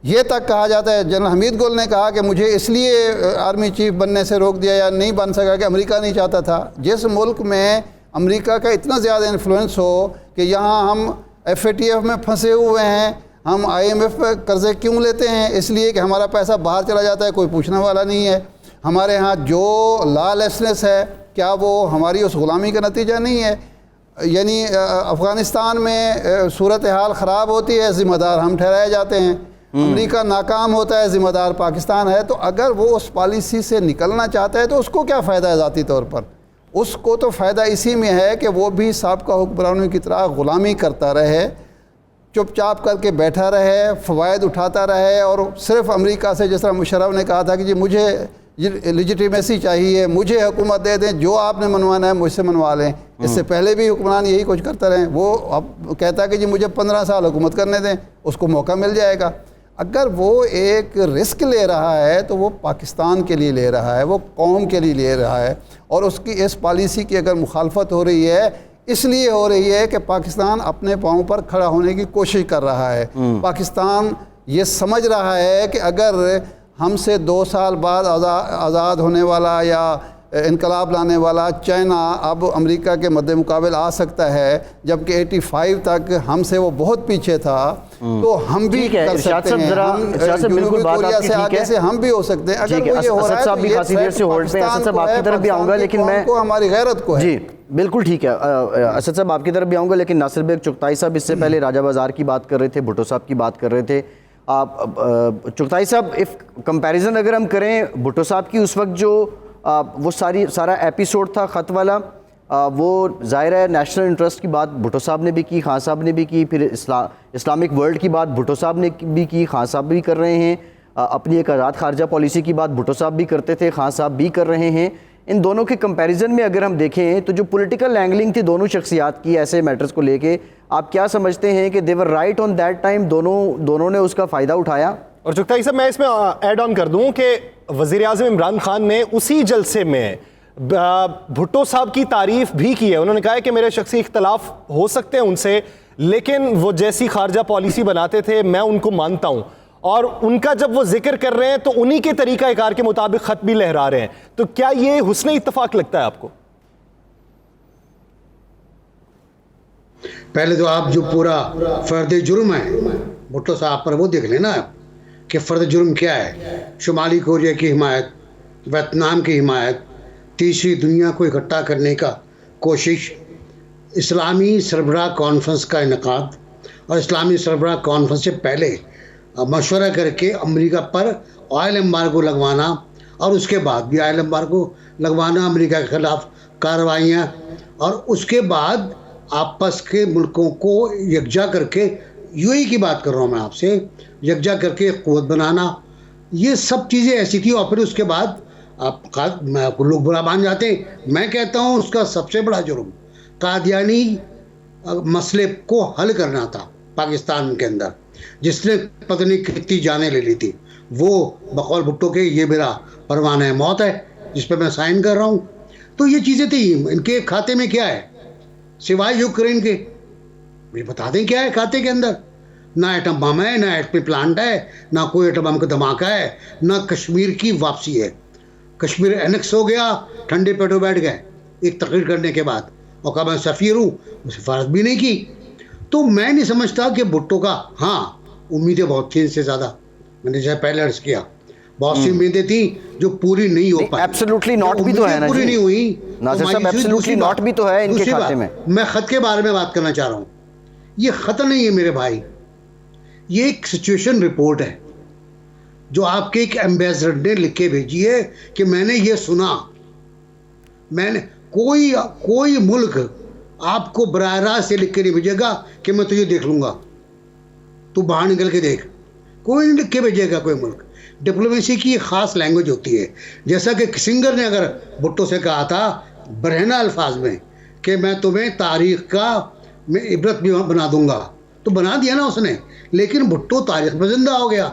یہ تک کہا جاتا ہے, جنرل حمید گل نے کہا کہ مجھے اس لیے آرمی چیف بننے سے روک دیا یا نہیں بن سکا کہ امریکہ نہیں چاہتا تھا. جس ملک میں امریکہ کا اتنا زیادہ انفلوئنس ہو کہ یہاں ہم FATF میں پھنسے ہوئے ہیں, ہم IMF پہ قرضے کیوں لیتے ہیں؟ اس لیے کہ ہمارا پیسہ باہر چلا جاتا ہے, کوئی پوچھنے والا نہیں ہے. ہمارے ہاں جو لا لیسنس ہے کیا وہ ہماری اس غلامی کا نتیجہ نہیں ہے؟ یعنی افغانستان میں صورتحال خراب ہوتی ہے, ذمہ دار ہم ٹھہرائے جاتے ہیں. امریکہ ناکام ہوتا ہے, ذمہ دار پاکستان ہے. تو اگر وہ اس پالیسی سے نکلنا چاہتا ہے تو اس کو کیا فائدہ ہے ذاتی طور پر؟ اس کو تو فائدہ اسی میں ہے کہ وہ بھی سابقہ حکمرانوں کی طرح غلامی کرتا رہے, چپ چاپ کر کے بیٹھا رہے, فوائد اٹھاتا رہے, اور صرف امریکہ سے, جس طرح مشرف نے کہا تھا کہ جی مجھے لیجیٹیمیسی چاہیے, مجھے حکومت دے دیں, جو آپ نے منوانا ہے مجھ سے منوا لیں. اس سے پہلے بھی حکمران یہی کچھ کرتے رہے. وہ اب کہتا ہے کہ جی مجھے 15 سال حکومت کرنے دیں, اس کو موقع مل جائے گا. اگر وہ ایک رسک لے رہا ہے تو وہ پاکستان کے لیے لے رہا ہے, وہ قوم کے لیے لے رہا ہے, اور اس کی اس پالیسی کی اگر مخالفت ہو رہی ہے اس لیے ہو رہی ہے کہ پاکستان اپنے پاؤں پر کھڑا ہونے کی کوشش کر رہا ہے. پاکستان یہ سمجھ رہا ہے کہ اگر ہم سے 2 سال بعد آزاد ہونے والا یا انقلاب لانے والا چائنا اب امریکہ کے مد مقابل آ سکتا ہے, جبکہ 85 تک ہم سے وہ بہت پیچھے تھا, تو ہم بھی کر سکتے ہیں. جنوبی کوریا سے آگے سے ہم بھی ہو سکتے ہیں. اگر وہ یہ ہو رہا ہے تو یہ کو ہماری غیرت کو ہے. جی بالکل ٹھیک ہے. اسد صاحب آپ کی طرف بھی آؤں گا, لیکن ناصر بیگ چغتائی صاحب اس سے پہلے راجہ بازار کی بات کر رہے تھے, بھٹو صاحب کی بات کر رہے تھے. چغتائی صاحب کمپیریزن اگر ہم کریں بھٹو صاحب کی اس وقت جو وہ سارا ایپیسوڈ تھا خط والا, وہ ظاہر ہے نیشنل انٹرسٹ کی بات بھٹو صاحب نے بھی کی, خان صاحب نے بھی کی, پھر اسلامک ورلڈ کی بات بھٹو صاحب نے بھی کی, خان صاحب بھی کر رہے ہیں. اپنی ایک آزاد خارجہ پالیسی کی بات بھٹو صاحب بھی کرتے تھے, خان صاحب بھی کر رہے ہیں. ان دونوں کے کمپیریزن میں اگر ہم دیکھیں تو جو پولیٹیکل اینگلنگ تھی دونوں شخصیات کی ایسے میٹرز کو لے کے, آپ کیا سمجھتے ہیں کہ دے were right on that time, دونوں نے اس کا فائدہ اٹھایا؟ اور چغتائی صاحب میں اس میں ایڈ آن کر دوں کہ وزیر اعظم عمران خان نے اسی جلسے میں بھٹو صاحب کی تعریف بھی کی ہے. انہوں نے کہا ہے کہ میرے شخصی اختلاف ہو سکتے ہیں ان سے, لیکن وہ جیسی خارجہ پالیسی بناتے تھے میں ان کو مانتا ہوں, اور ان کا جب وہ ذکر کر رہے ہیں تو انہی کے طریقہ کار کے مطابق خط بھی لہرا رہے ہیں. تو کیا یہ حسن اتفاق لگتا ہے آپ کو؟ پہلے تو آپ جو پورا فرد جرم ہے بھٹو صاحب پر وہ دیکھ لیں نا کہ فرد جرم کیا ہے. شمالی کوریا کی حمایت, ویتنام کی حمایت, تیسری دنیا کو اکٹھا کرنے کا کوشش, اسلامی سربراہ کانفرنس کا انعقاد, اور اسلامی سربراہ کانفرنس سے پہلے مشورہ کر کے امریکہ پر آئل ایمبارگو لگوانا, اور اس کے بعد بھی آئل ایمبارگو لگوانا, امریکہ کے خلاف کارروائیاں, اور اس کے بعد آپس کے ملکوں کو یکجا کر کے, UAE کی بات کر رہا ہوں میں آپ سے, یکجا کر کے قوت بنانا. یہ سب چیزیں ایسی تھی, اور پھر اس کے بعد آپ لوگ برا مان جاتے ہیں. میں کہتا ہوں اس کا سب سے بڑا جرم قادیانی مسئلے کو حل کرنا تھا پاکستان کے اندر, جس نے پتہ نہیں کتنی جانیں لے لی تھی. وہ بقول بھٹو کے یہ میرا پروانہ موت ہے جس پہ میں سائن کر رہا ہوں. تو یہ چیزیں تھیں. ان کے کھاتے میں کیا ہے سوائے یوکرین کے؟ مجھے بتا دیں کیا ہے کھاتے کے اندر؟ نہ ایٹم بم ہے, نہ ایٹمی پلانٹ ہے, نہ کوئی ایٹم بم کا دھماکہ ہے, نہ کشمیر کی واپسی ہے. کشمیر اینکس ہو گیا, ٹھنڈے پیٹوں بیٹھ گئے ایک تقریر کرنے کے بعد, اور کہا میں سفیر ہوں, سفارت بھی نہیں کی. تو میں نہیں سمجھتا کہ بھٹو کا, ہاں امیدیں بہت تھیں اس سے زیادہ, میں نے جیسے پہلے عرض کیا بہت سی امیدیں تھیں جو پوری نہیں ہو پائی. ایبسلیوٹلی ناٹ بھی تو ہے نا, پوری نہیں ہوئی. ناصر صاحب ایبسلیوٹلی ناٹ بھی تو ہے ان کے کھاتے میں. میں خط کے بارے میں بات کرنا چاہ رہا ہوں. یہ خط نہیں ہے میرے بھائی, یہ ایک سچویشن رپورٹ ہے جو آپ کے ایک ایمبیسڈر نے لکھ کے بھیجی ہے کہ میں نے یہ سنا. میں نے کوئی ملک آپ کو براہ راست سے لکھ کے نہیں بھیجے گا کہ میں تجھے دیکھ لوں گا, تو باہر نکل کے دیکھ. کوئی نہیں لکھ کے بھیجے گا کوئی ملک. ڈپلومیسی کی ایک خاص لینگویج ہوتی ہے. جیسا کہ کسنگر نے اگر بھٹو سے کہا تھا برہنہ الفاظ میں کہ میں تمہیں تاریخ کا میں عبرت بھی بنا دوں گا, تو بنا دیا نا اس نے. لیکن بھٹو تاریخ میں زندہ ہو گیا,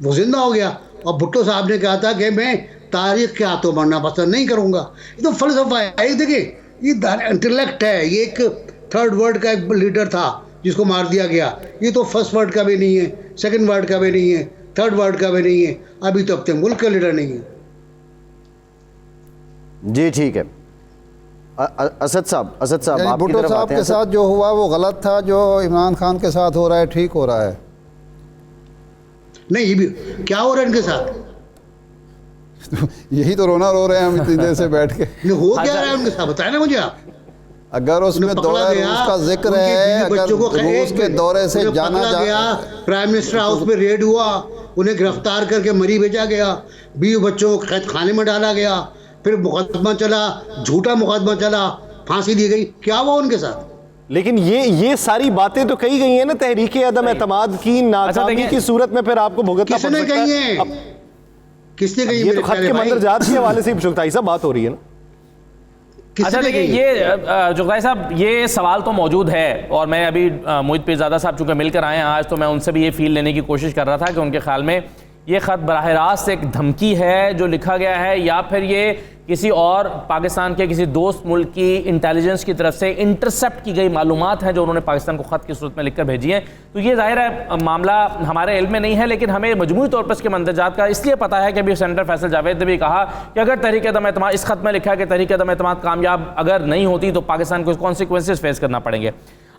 وہ زندہ ہو گیا. اور بھٹو صاحب نے کہا تھا کہ میں تاریخ کے ہاتھوں مرنا پسند نہیں کروں گا. یہ تو فلسفہ ہے. دیکھیں یہ انٹلیکٹ ہے. یہ ایک تھرڈ ورلڈ کا ایک لیڈر تھا جس کو مار دیا گیا. یہ تو فرسٹ ورلڈ کا بھی نہیں ہے, سیکنڈ ورلڈ کا بھی نہیں ہے, تھرڈ ورلڈ کا بھی نہیں ہے. ابھی تو اپنے ملک کا لیڈر نہیں ہے. جی ٹھیک ہے. اسد صاحب یعنی آپ کی بھٹو طرف صاحب آتے ہیں. کے ساتھ جو ہوا وہ غلط تھا, جو عمران خان کے ساتھ ہو رہا ہے ٹھیک ہو رہا ہے. نہیں, یہ بھی کیا ہو رہا ہے ان کے ساتھ؟ یہی تو رونا رو رہے ہیں ہم اتنی دیر سے بیٹھ کے. ہو کیا رہا ہے ان کے ساتھ بتائیں نا مجھے آپ. اگر اس میں دورہ روس کا ذکر ہے, اگر روس کے دورے سے جانا گیا, پرائم منسٹر ہاؤس میں ریڈ ہوا, انہیں گرفتار کر کے مری بھیجا گیا, 20 بچوں کو قید خانے میں ڈالا گیا, پھر مقدمہ چلا, جھوٹا مقدمہ چلا, پھانسی دی گئی. کیا ہوا ان کے ساتھ؟ لیکن یہ ساری باتیں تو کہی گئی ہیں نا تحریک عدم اعتماد کی ناکامی کی صورت میں پھر آپ کو بھگتنا کس نے کہی ہیں؟ کس نے کہی؟ یہ تو خط کے مندرجات کے حوالے سے شکتائی صاحب بات ہو رہی ہے نا. اچھا دیکھیں, یہ جغرائی صاحب یہ سوال تو موجود ہے, اور میں ابھی محیط پیرزادہ صاحب چونکہ مل کر آئے ہیں آج, تو میں ان سے بھی یہ فیل لینے کی کوشش کر رہا تھا کہ ان کے خیال میں یہ خط براہ راست ایک دھمکی ہے جو لکھا گیا ہے, یا پھر یہ کسی اور پاکستان کے کسی دوست ملک کی انٹیلیجنس کی طرف سے انٹرسپٹ کی گئی معلومات ہیں جو انہوں نے پاکستان کو خط کی صورت میں لکھ کر بھیجی ہیں. تو یہ ظاہر ہے معاملہ ہمارے علم میں نہیں ہے, لیکن ہمیں مجموعی طور پر اس کے مندرجات کا اس لیے پتہ ہے کہ ابھی سینیٹر فیصل جاوید نے بھی کہا کہ اگر تحریک عدم اعتماد, اس خط میں لکھا ہے کہ تحریک عدم اعتماد کامیاب اگر نہیں ہوتی تو پاکستان کو کانسیکوینسز فیس کرنا پڑیں گے.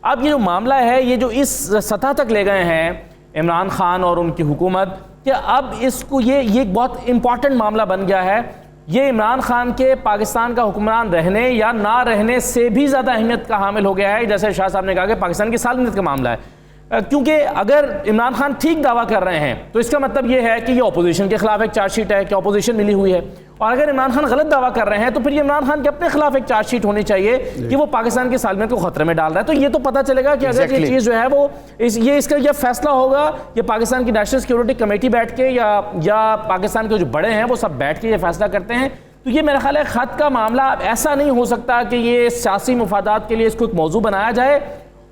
اب یہ جو معاملہ ہے, یہ جو اس سطح تک لے گئے ہیں عمران خان اور ان کی حکومت, کہ اب اس کو یہ ایک بہت امپورٹنٹ معاملہ بن گیا ہے. یہ عمران خان کے پاکستان کا حکمران رہنے یا نہ رہنے سے بھی زیادہ اہمیت کا حامل ہو گیا ہے, جیسے شاہ صاحب نے کہا کہ پاکستان کی سالمیت کا معاملہ ہے. کیونکہ اگر عمران خان ٹھیک دعویٰ کر رہے ہیں تو اس کا مطلب یہ ہے کہ یہ اپوزیشن کے خلاف ایک چارج شیٹ ہے, کہ اپوزیشن ملی ہوئی ہے. اور اگر عمران خان غلط دعویٰ کر رہے ہیں تو پھر یہ عمران خان کے اپنے خلاف ایک چارج شیٹ ہونی چاہیے کہ وہ پاکستان کی سالمیت کو خطرے میں ڈال رہا ہے. تو یہ تو پتہ چلے گا کہ اگر یہ چیز جو ہے وہ اس کا یہ فیصلہ ہوگا, یہ پاکستان کی نیشنل سیکیورٹی کمیٹی بیٹھ کے یا پاکستان کے جو بڑے ہیں وہ سب بیٹھ کے یہ فیصلہ کرتے ہیں. تو یہ میرا خیال ہے خط کا معاملہ ایسا نہیں ہو سکتا کہ یہ سیاسی مفادات کے لیے اس کو ایک موضوع بنایا جائے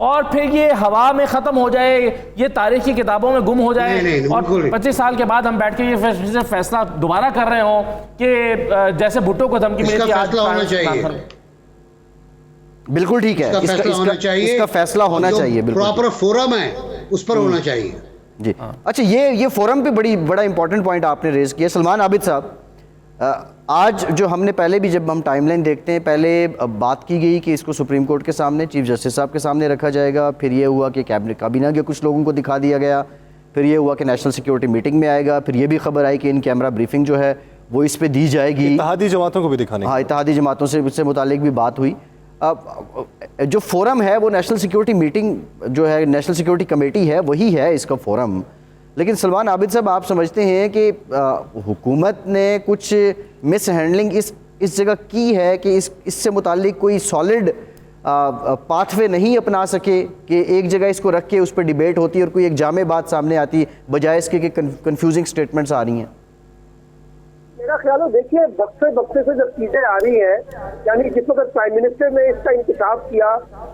اور پھر یہ ہوا میں ختم ہو جائے, یہ تاریخ کی کتابوں میں گم ہو جائے, اور 25 سال کے بعد ہم بیٹھ کے یہ فیصلہ دوبارہ کر رہے ہوں کہ جیسے بھٹو کو دھمکی ملی تھی. فیصلہ ہونا چاہیے, بالکل ٹھیک ہے, اس کا فیصلہ ہونا چاہیے, پراپر فورم ہے اس پر ہونا چاہیے. جی اچھا, یہ فورم پہ بڑا امپورٹنٹ پوائنٹ آپ نے ریز کیا. سلمان عابد صاحب, آج جو ہم نے پہلے بھی جب ہم ٹائم لائن دیکھتے ہیں, پہلے بات کی گئی کہ اس کو سپریم کورٹ کے سامنے چیف جسٹس صاحب کے سامنے رکھا جائے گا, پھر یہ ہوا کہ کابینہ کے کچھ لوگوں کو دکھا دیا گیا, پھر یہ ہوا کہ نیشنل سیکیورٹی میٹنگ میں آئے گا, پھر یہ بھی خبر آئی کہ ان کیمرہ بریفنگ جو ہے وہ اس پہ دی جائے گی, اتحادی جماعتوں کو بھی دکھانے. ہاں, اتحادی جماعتوں سے متعلق بھی بات ہوئی. جو فورم ہے وہ نیشنل سیکیورٹی میٹنگ جو ہے, نیشنل سیکیورٹی کمیٹی ہے, وہی ہے اس کا فورم. لیکن سلمان عابد صاحب, آپ سمجھتے ہیں کہ حکومت نے کچھ مس ہینڈلنگ اس جگہ کی ہے کہ اس سے متعلق کوئی سالڈ پاتھ وے نہیں اپنا سکے, کہ ایک جگہ اس کو رکھ کے اس پہ ڈیبیٹ ہوتی ہے اور کوئی ایک جامع بات سامنے آتی, بجائے اس کے کہ کنفیوزنگ سٹیٹمنٹس آ رہی ہیں؟ میرا خیال ہے دیکھیے وقفے سے جب چیزیں آ رہی ہیں, یعنی جس وقت پرائم منسٹر نے اس کا انتخاب کیا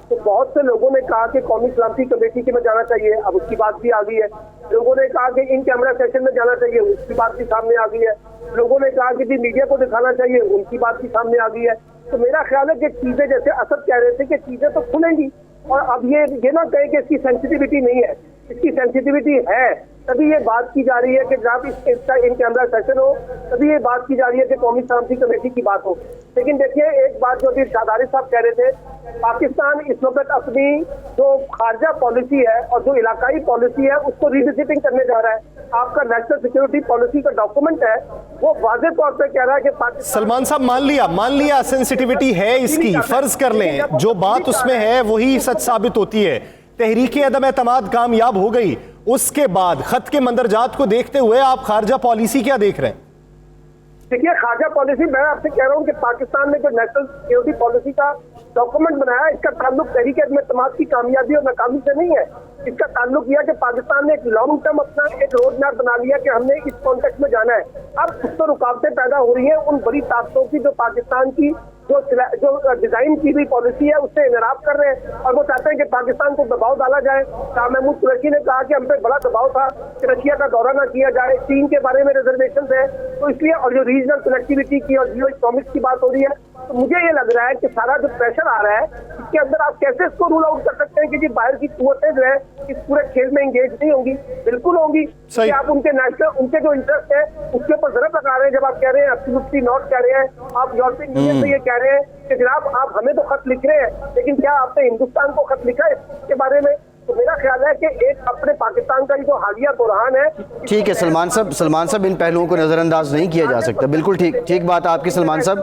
تو بہت سے لوگوں نے کہا کہ قومی سلامتی کمیٹی کے میں جانا چاہیے, اب اس کی بات بھی آ گئی ہے. لوگوں نے کہا کہ ان کیمرہ سیشن میں جانا چاہیے, اس کی بات بھی سامنے آ گئی ہے. لوگوں نے کہا کہ میڈیا کو دکھانا چاہیے, ان کی بات بھی سامنے آ گئی ہے. تو میرا خیال ہے کہ چیزیں جیسے اسد کہہ رہے تھے کہ چیزیں تو کھلیں گی, اور اب یہ نہ کہے کہ اس کی سینسٹیوٹی نہیں ہے, اس کی سینسٹیوٹی ہے. تبھی یہ بات کی جا رہی ہے کہ جب اس کا ان کے اندر سیشن ہو, تبھی یہ بات کی جا رہی ہے کہ قومی سلامتی کمیٹی کی بات ہو. لیکن دیکھیے ایک بات جو ابھی شاہداری صاحب کہہ رہے تھے, پاکستان اس وقت اپنی جو خارجہ پالیسی ہے اور جو علاقائی پالیسی ہے اس کو ریوزٹنگ کرنے جا رہا ہے. آپ کا نیشنل سیکیورٹی پالیسی کا ڈاکومنٹ ہے, وہ واضح طور پہ کہہ رہا ہے کہ پاکستان. سلمان صاحب, مان لیا سینسٹیوٹی ہے اس کی, فرض کر لیں جو بات اس میں ہے وہی سچ ثابت ہوتی ہے, تحریک عدم اعتماد کامیاب ہو گئی، اس کے بعد خط کے مندرجات کو دیکھتے ہوئے آپ خارجہ پالیسی کیا دیکھ رہے ہیں؟ دیکھیے خارجہ پالیسی میں آپ سے کہہ رہا ہوں کہ پاکستان نے جو نیشنل سیکورٹی پالیسی کا ڈاکومنٹ بنایا اس کا تعلق تحریک عدم اعتماد کی کامیابی اور ناکامی سے نہیں ہے. اس کا تعلق یہ کہ پاکستان نے ایک لانگ ٹرم اپنا ایک روڈ میپ بنا لیا کہ ہم نے اس کانٹیکس میں جانا ہے. اب اس پر رکاوٹیں پیدا ہو رہی ہیں ان بڑی طاقتوں کی جو پاکستان کی جو ڈیزائن کی بھی پالیسی ہے اس سے انحراف کر رہے ہیں اور وہ چاہتے ہیں کہ پاکستان کو دباؤ ڈالا جائے. شاہ محمود قریشی نے کہا کہ ہم پہ بڑا دباؤ تھا کہ رشیا کا دورہ نہ کیا جائے، چین کے بارے میں ریزرویشنز ہیں، تو اس لیے اور جو ریجنل کنیکٹیوٹی کی اور جیو اکنامکس کی بات ہو رہی ہے تو مجھے یہ لگ رہا ہے کہ سارا جو پریشر آ رہا ہے اس کے اندر آپ کیسے اس کو رول آؤٹ کر سکتے ہیں کہ جی باہر کی قوتیں جو ہے اس پورے کھیل میں انگیج نہیں ہوں گی؟ بالکل ہوں گی کہ آپ ان کے نیشنل ان کے جو انٹرسٹ ہے اس کے اوپر ضرب لگا رہے ہیں. جب آپ کہہ رہے ہیں ایبسولوٹلی ناٹ کہہ رہے ہیں، آپ یورپین یونین سے یہ کہہ رہے ہیں کہ جناب آپ ہمیں تو خط لکھ رہے ہیں لیکن کیا آپ نے ہندوستان کو خط لکھا ہے اس کے بارے میں؟ تو میرا خیال ہے کہ ایک اپنے پاکستان کا جو حالیہ بحران ہے. ٹھیک ہے سلمان صاحب ان پہلوؤں کو نظر انداز نہیں کیا جا سکتا. بالکل ٹھیک بات آپ کی سلمان صاحب.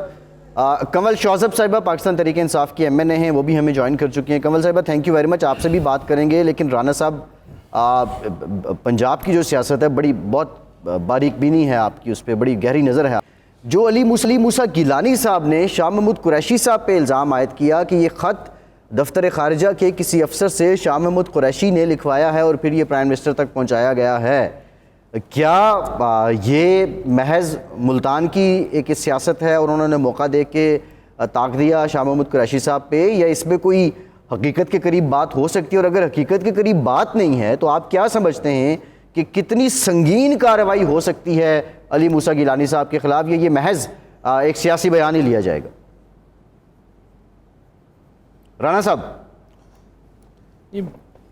کنول شوذب صاحبہ پاکستان تحریک انصاف کی ایم این اے ہیں، وہ بھی ہمیں جوائن کر چکی ہیں. کنول صاحبہ تھینک یو ویری مچ. آپ سے بھی بات کریں گے لیکن رانا صاحب پنجاب کی جو سیاست ہے بہت باریک بینی ہے آپ کی، اس پہ بڑی گہری نظر ہے. جو علی موسیٰ گیلانی صاحب نے شاہ محمود قریشی صاحب پہ الزام عائد کیا کہ یہ خط دفتر خارجہ کے کسی افسر سے شاہ محمود قریشی نے لکھوایا ہے اور پھر یہ پرائم منسٹر تک پہنچایا گیا ہے، کیا یہ محض ملتان کی ایک سیاست ہے اور انہوں نے موقع دے کے طاق دیا شاہ محمود قریشی صاحب پہ، یا اس میں کوئی حقیقت کے قریب بات ہو سکتی ہے؟ اور اگر حقیقت کے قریب بات نہیں ہے تو آپ کیا سمجھتے ہیں کہ کتنی سنگین کارروائی ہو سکتی ہے علی موسیٰ گیلانی صاحب کے خلاف، یہ محض ایک سیاسی بیان ہی لیا جائے گا؟ رانا صاحب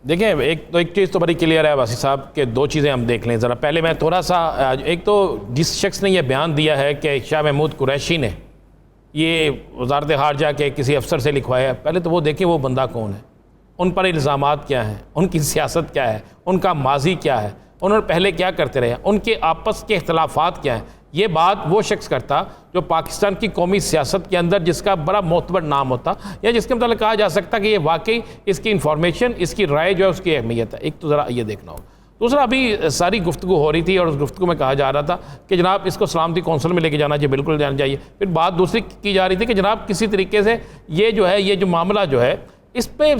دیکھیں ایک چیز تو بڑی کلیئر ہے واسی صاحب کہ دو چیزیں ہم دیکھ لیں ذرا. پہلے میں تھوڑا سا ایک تو جس شخص نے یہ بیان دیا ہے کہ شاہ محمود قریشی نے یہ وزارت خارجہ کے کسی افسر سے لکھوایا، پہلے تو وہ دیکھیں وہ بندہ کون ہے، ان پر الزامات کیا ہیں، ان کی سیاست کیا ہے، ان کا ماضی کیا ہے، انہوں نے پہلے کیا کرتے رہے، ان کے آپس کے اختلافات کیا ہیں. یہ بات وہ شخص کرتا جو پاکستان کی قومی سیاست کے اندر جس کا بڑا معتبر نام ہوتا یا جس کے متعلق کہا جا سکتا کہ یہ واقعی اس کی انفارمیشن، اس کی رائے جو ہے اس کی اہمیت ہے. ایک تو ذرا یہ دیکھنا ہوگا. دوسرا ابھی ساری گفتگو ہو رہی تھی اور اس گفتگو میں کہا جا رہا تھا کہ جناب اس کو سلامتی کونسل میں لے کے جانا چاہیے، بالکل جانا چاہیے. پھر بات دوسری کی جا رہی تھی کہ جناب کسی طریقے سے یہ جو ہے یہ جو معاملہ جو ہے اس پہ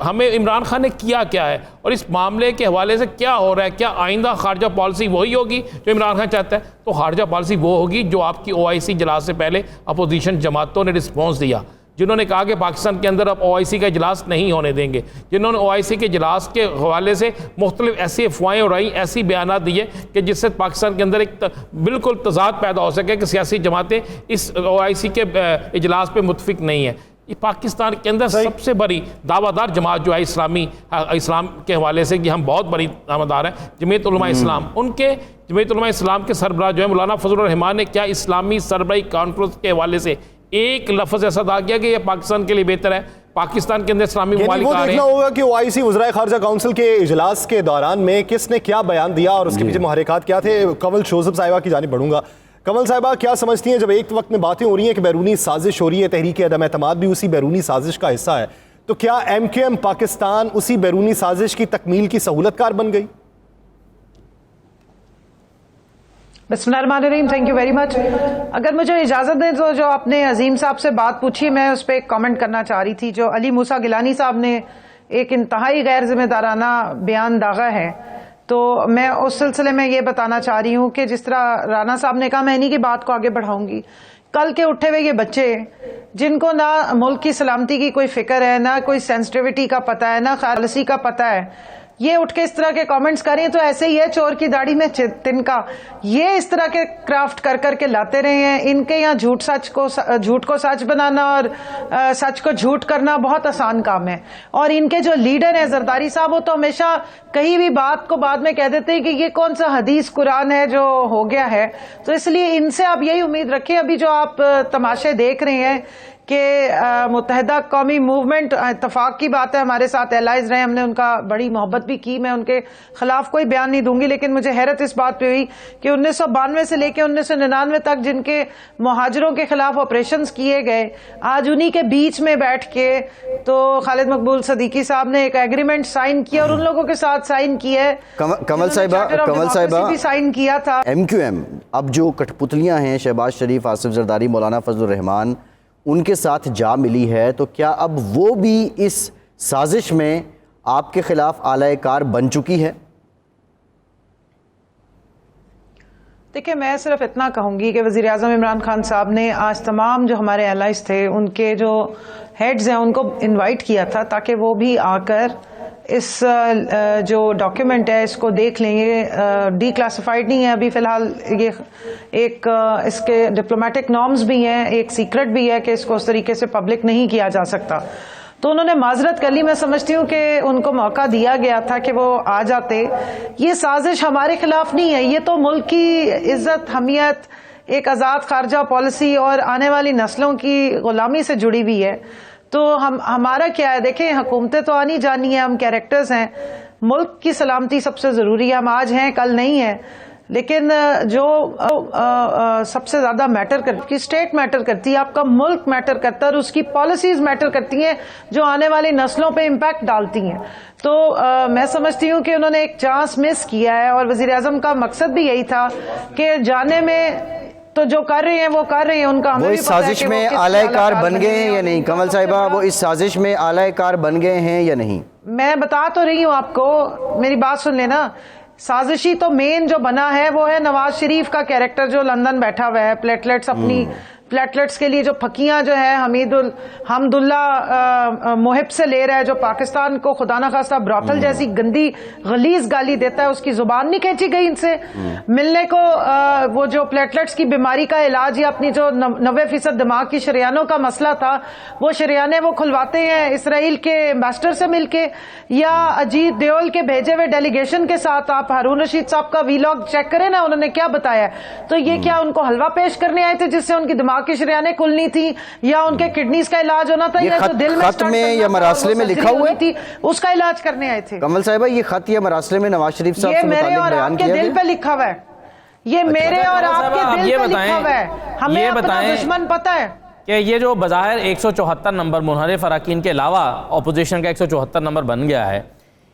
ہمیں عمران خان نے کیا ہے اور اس معاملے کے حوالے سے کیا ہو رہا ہے، کیا آئندہ خارجہ پالیسی وہی ہوگی جو عمران خان چاہتا ہے؟ تو خارجہ پالیسی وہ ہوگی جو آپ کی OIC اجلاس سے پہلے اپوزیشن جماعتوں نے رسپانس دیا، جنہوں نے کہا کہ پاکستان کے اندر اب OIC کا اجلاس نہیں ہونے دیں گے، جنہوں نے OIC کے اجلاس کے حوالے سے مختلف ایسی افواہیں اڑائیں، ایسی بیانات دیے کہ جس سے پاکستان کے اندر ایک بالکل تضاد پیدا ہو سکے کہ سیاسی جماعتیں اس OIC کے اجلاس پہ متفق نہیں ہیں. پاکستان کے اندر سب سے بڑی دعویٰ دار جماعت جو ہے اسلام کے حوالے سے کہ ہم بہت بڑی دعویٰ دار ہیں، جمعیت علماء اسلام. ان کے جمعیت علماء اسلام کے سربراہ جو ہے مولانا فضل الرحمان نے کیا اسلامی سربراہی کانفرنس کے حوالے سے ایک لفظ ایسا ادا کیا کہ یہ پاکستان کے لیے بہتر ہے، پاکستان کے اندر اسلامی ممالک وہ دیکھنا ہوگا کہ OIC وزرائے خارجہ کونسل کے اجلاس کے دوران میں کس نے کیا بیان دیا اور اس کے پیچھے محرکات کیا تھے. کنول شوذب صاحبہ کی جانب بڑھوں گا. کنول صاحبہ کیا سمجھتی ہیں جب ایک وقت میں باتیں ہو رہی ہیں کہ بیرونی سازش ہو رہی ہے، تحریک عدم اعتماد بھی اسی بیرونی سازش کا حصہ ہے، تو کیا MKM پاکستان اسی بیرونی سازش کی تکمیل کی سہولت کار بن گئی؟ بسم اللہ الرحمن الرحیم. Thank you very much. اگر مجھے اجازت دیں تو جو آپ نے عظیم صاحب سے بات پوچھی میں اس پہ ایک کامنٹ کرنا چاہ رہی تھی. جو علی موسیٰ گیلانی صاحب نے ایک انتہائی غیر ذمہ دارانہ بیان داغا ہے، تو میں اس سلسلے میں یہ بتانا چاہ رہی ہوں کہ جس طرح رانا صاحب نے کہا، میں انہی کی بات کو آگے بڑھاؤں گی. کل کے اٹھے ہوئے یہ بچے جن کو نہ ملک کی سلامتی کی کوئی فکر ہے، نہ کوئی سینسٹیوٹی کا پتہ ہے، نہ خالصی کا پتہ ہے، یہ اٹھ کے اس طرح کے کامنٹس کریں تو ایسے ہی ہے چور کی داڑھی میں تنکا. یہ اس طرح کے کرافٹ کر کے لاتے رہے ہیں. ان کے یہاں جھوٹ کو سچ بنانا اور سچ کو جھوٹ کرنا بہت آسان کام ہے. اور ان کے جو لیڈر ہیں زرداری صاحب، وہ تو ہمیشہ کہیں بھی بات کو بعد میں کہہ دیتے ہیں کہ یہ کون سا حدیث قرآن ہے جو ہو گیا ہے. تو اس لیے ان سے آپ یہی امید رکھیں. ابھی جو آپ تماشے دیکھ رہے ہیں کہ متحدہ قومی موومنٹ اتفاق کی بات ہے، ہمارے ساتھ الائز رہے، ہم نے ان کا بڑی محبت بھی کی، میں ان کے خلاف کوئی بیان نہیں دوں گی، لیکن مجھے حیرت اس بات پہ ہوئی کہ 1992 سے لے کے 1999 تک جن کے مہاجروں کے خلاف آپریشنز کیے گئے، آج انہی کے بیچ میں بیٹھ کے تو خالد مقبول صدیقی صاحب نے ایک ایگریمنٹ سائن کیا اور ان لوگوں کے ساتھ سائن کیا ہے، کمل صاحبہ بھی سائن کیا تھا۔ ایم کیو ایم اب جو کٹ پتلیاں ہیں، شہباز شریف، آصف زرداری، مولانا فضل الرحمان، ان کے ساتھ جا ملی ہے، تو کیا اب وہ بھی اس سازش میں آپ کے خلاف آلہ کار بن چکی ہے؟ دیکھیں، میں صرف اتنا کہوں گی کہ وزیر اعظم عمران خان صاحب نے آج تمام جو ہمارے الائز تھے ان کے جو ہیڈز ہیں ان کو انوائٹ کیا تھا تاکہ وہ بھی آ کر اس جو ڈاکیومنٹ ہے اس کو دیکھ لیں۔ یہ ڈی کلاسیفائڈ نہیں ہے ابھی فی الحال، یہ ایک اس کے ڈپلومیٹک نارمز بھی ہیں، ایک سیکرٹ بھی ہے کہ اس کو اس طریقے سے پبلک نہیں کیا جا سکتا، تو انہوں نے معذرت کر لی۔ میں سمجھتی ہوں کہ ان کو موقع دیا گیا تھا کہ وہ آ جاتے۔ یہ سازش ہمارے خلاف نہیں ہے، یہ تو ملک کی عزت، حمیت، ایک آزاد خارجہ پالیسی اور آنے والی نسلوں کی غلامی سے جڑی ہوئی ہے۔ تو ہمارا کیا ہے، دیکھیں حکومتیں تو آنی جانی ہیں، ہم کیریکٹرز ہیں، ملک کی سلامتی سب سے ضروری ہے، ہم آج ہیں کل نہیں ہیں، لیکن جو سب سے زیادہ میٹر کرتی، اسٹیٹ میٹر کرتی ہے، آپ کا ملک میٹر کرتا ہے اور اس کی پالیسیز میٹر کرتی ہیں جو آنے والی نسلوں پہ امپیکٹ ڈالتی ہیں۔ تو میں سمجھتی ہوں کہ انہوں نے ایک چانس مس کیا ہے اور وزیر اعظم کا مقصد بھی یہی تھا کہ جانے میں تو جو کر رہے ہیں وہ کر رہے ہیں، ان کا ہمیں بھی پتہ ہے کہ وہ سازش میں اعلی کار بن گئے ہیں یا نہیں؟ کمل صاحبہ، وہ اس سازش میں اعلی کار بن گئے ہیں یا نہیں؟ میں بتا تو رہی ہوں آپ کو، میری بات سن لینا۔ سازشی تو مین جو بنا ہے وہ ہے نواز شریف کا کیریکٹر جو لندن بیٹھا ہوا ہے، پلیٹلیٹس اپنی پلیٹلیٹس کے لیے جو پھکیاں جو ہے حمد اللہ محب سے لے رہا ہے، جو پاکستان کو خدا نخواستہ براثل جیسی گندی غلیظ گالی دیتا ہے، اس کی زبان نہیں کھینچی گئی ان سے ملنے کو۔ وہ جو پلیٹلیٹس کی بیماری کا علاج یا اپنی جو 90% دماغ کی شریانوں کا مسئلہ تھا، وہ شریانے وہ کھلواتے ہیں اسرائیل کے ایمبیسڈر سے مل کے یا اجیت دیول کے بھیجے ہوئے ڈیلیگیشن کے ساتھ۔ آپ ہارون رشید صاحب کا ویلاگ چیک کریں نا، انہوں نے کیا بتایا ہے۔ تو یہ کیا ان کو حلوہ پیش کرنے آئے تھے جس سے ان کی دماغ کی شریانیں کھلنی تھی یا ان کے کڈنیز کا علاج ہونا تھا، یا جو دل میں خط میں یا مراسلے میں لکھا ہوا تھی اس کا علاج کرنے آئے تھے؟ کمل صاحبہ، یہ خط یا مراسلے میں نواز شریف صاحب سے میرے اور آپ کے دل پہ لکھا ہوا ہے، یہ میرے اور آپ کے دل پہ لکھا ہوا ہے، ہمیں اپنا دشمن پتہ ہے کہ یہ جو بظاہر 174 نمبر منحرف اراکین کے علاوہ اپوزیشن کا 174 نمبر بن گیا ہے،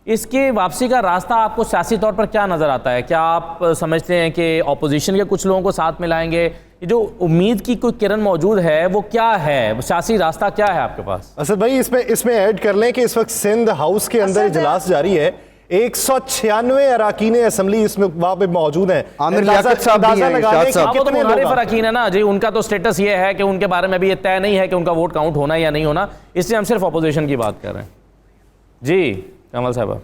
اس کی واپسی کا راستہ آپ کو سیاسی طور پر کیا نظر آتا ہے؟ کیا آپ سمجھتے ہیں کہ اپوزیشن کے کچھ لوگوں کو ساتھ ملائیں گے؟ یہ جو امید کی کوئی کرن موجود ہے وہ کیا ہے؟ سیاسی راستہ کیا ہے آپ کے پاس؟ اسد بھائی، اس میں ایڈ کر لیں کہ اس وقت سندھ ہاؤس کے اندر اجلاس جاری ہے، 196 اراکین اسمبلی اس میں وہاں پہ موجود ہیں۔ عامر لیاقت صاحب بھی ہیں، شاہد صاحب۔ وہ تو منحرف اراکین ہے نا جی، ان کا تو سٹیٹس یہ ہے کہ ان کے بارے میں بھی یہ طے نہیں ہے کہ ان کا ووٹ کاؤنٹ ہونا یا نہیں ہونا، اس لیے ہم صرف اپوزیشن کی بات کر رہے ہیں۔ جی کمل صاحبہ۔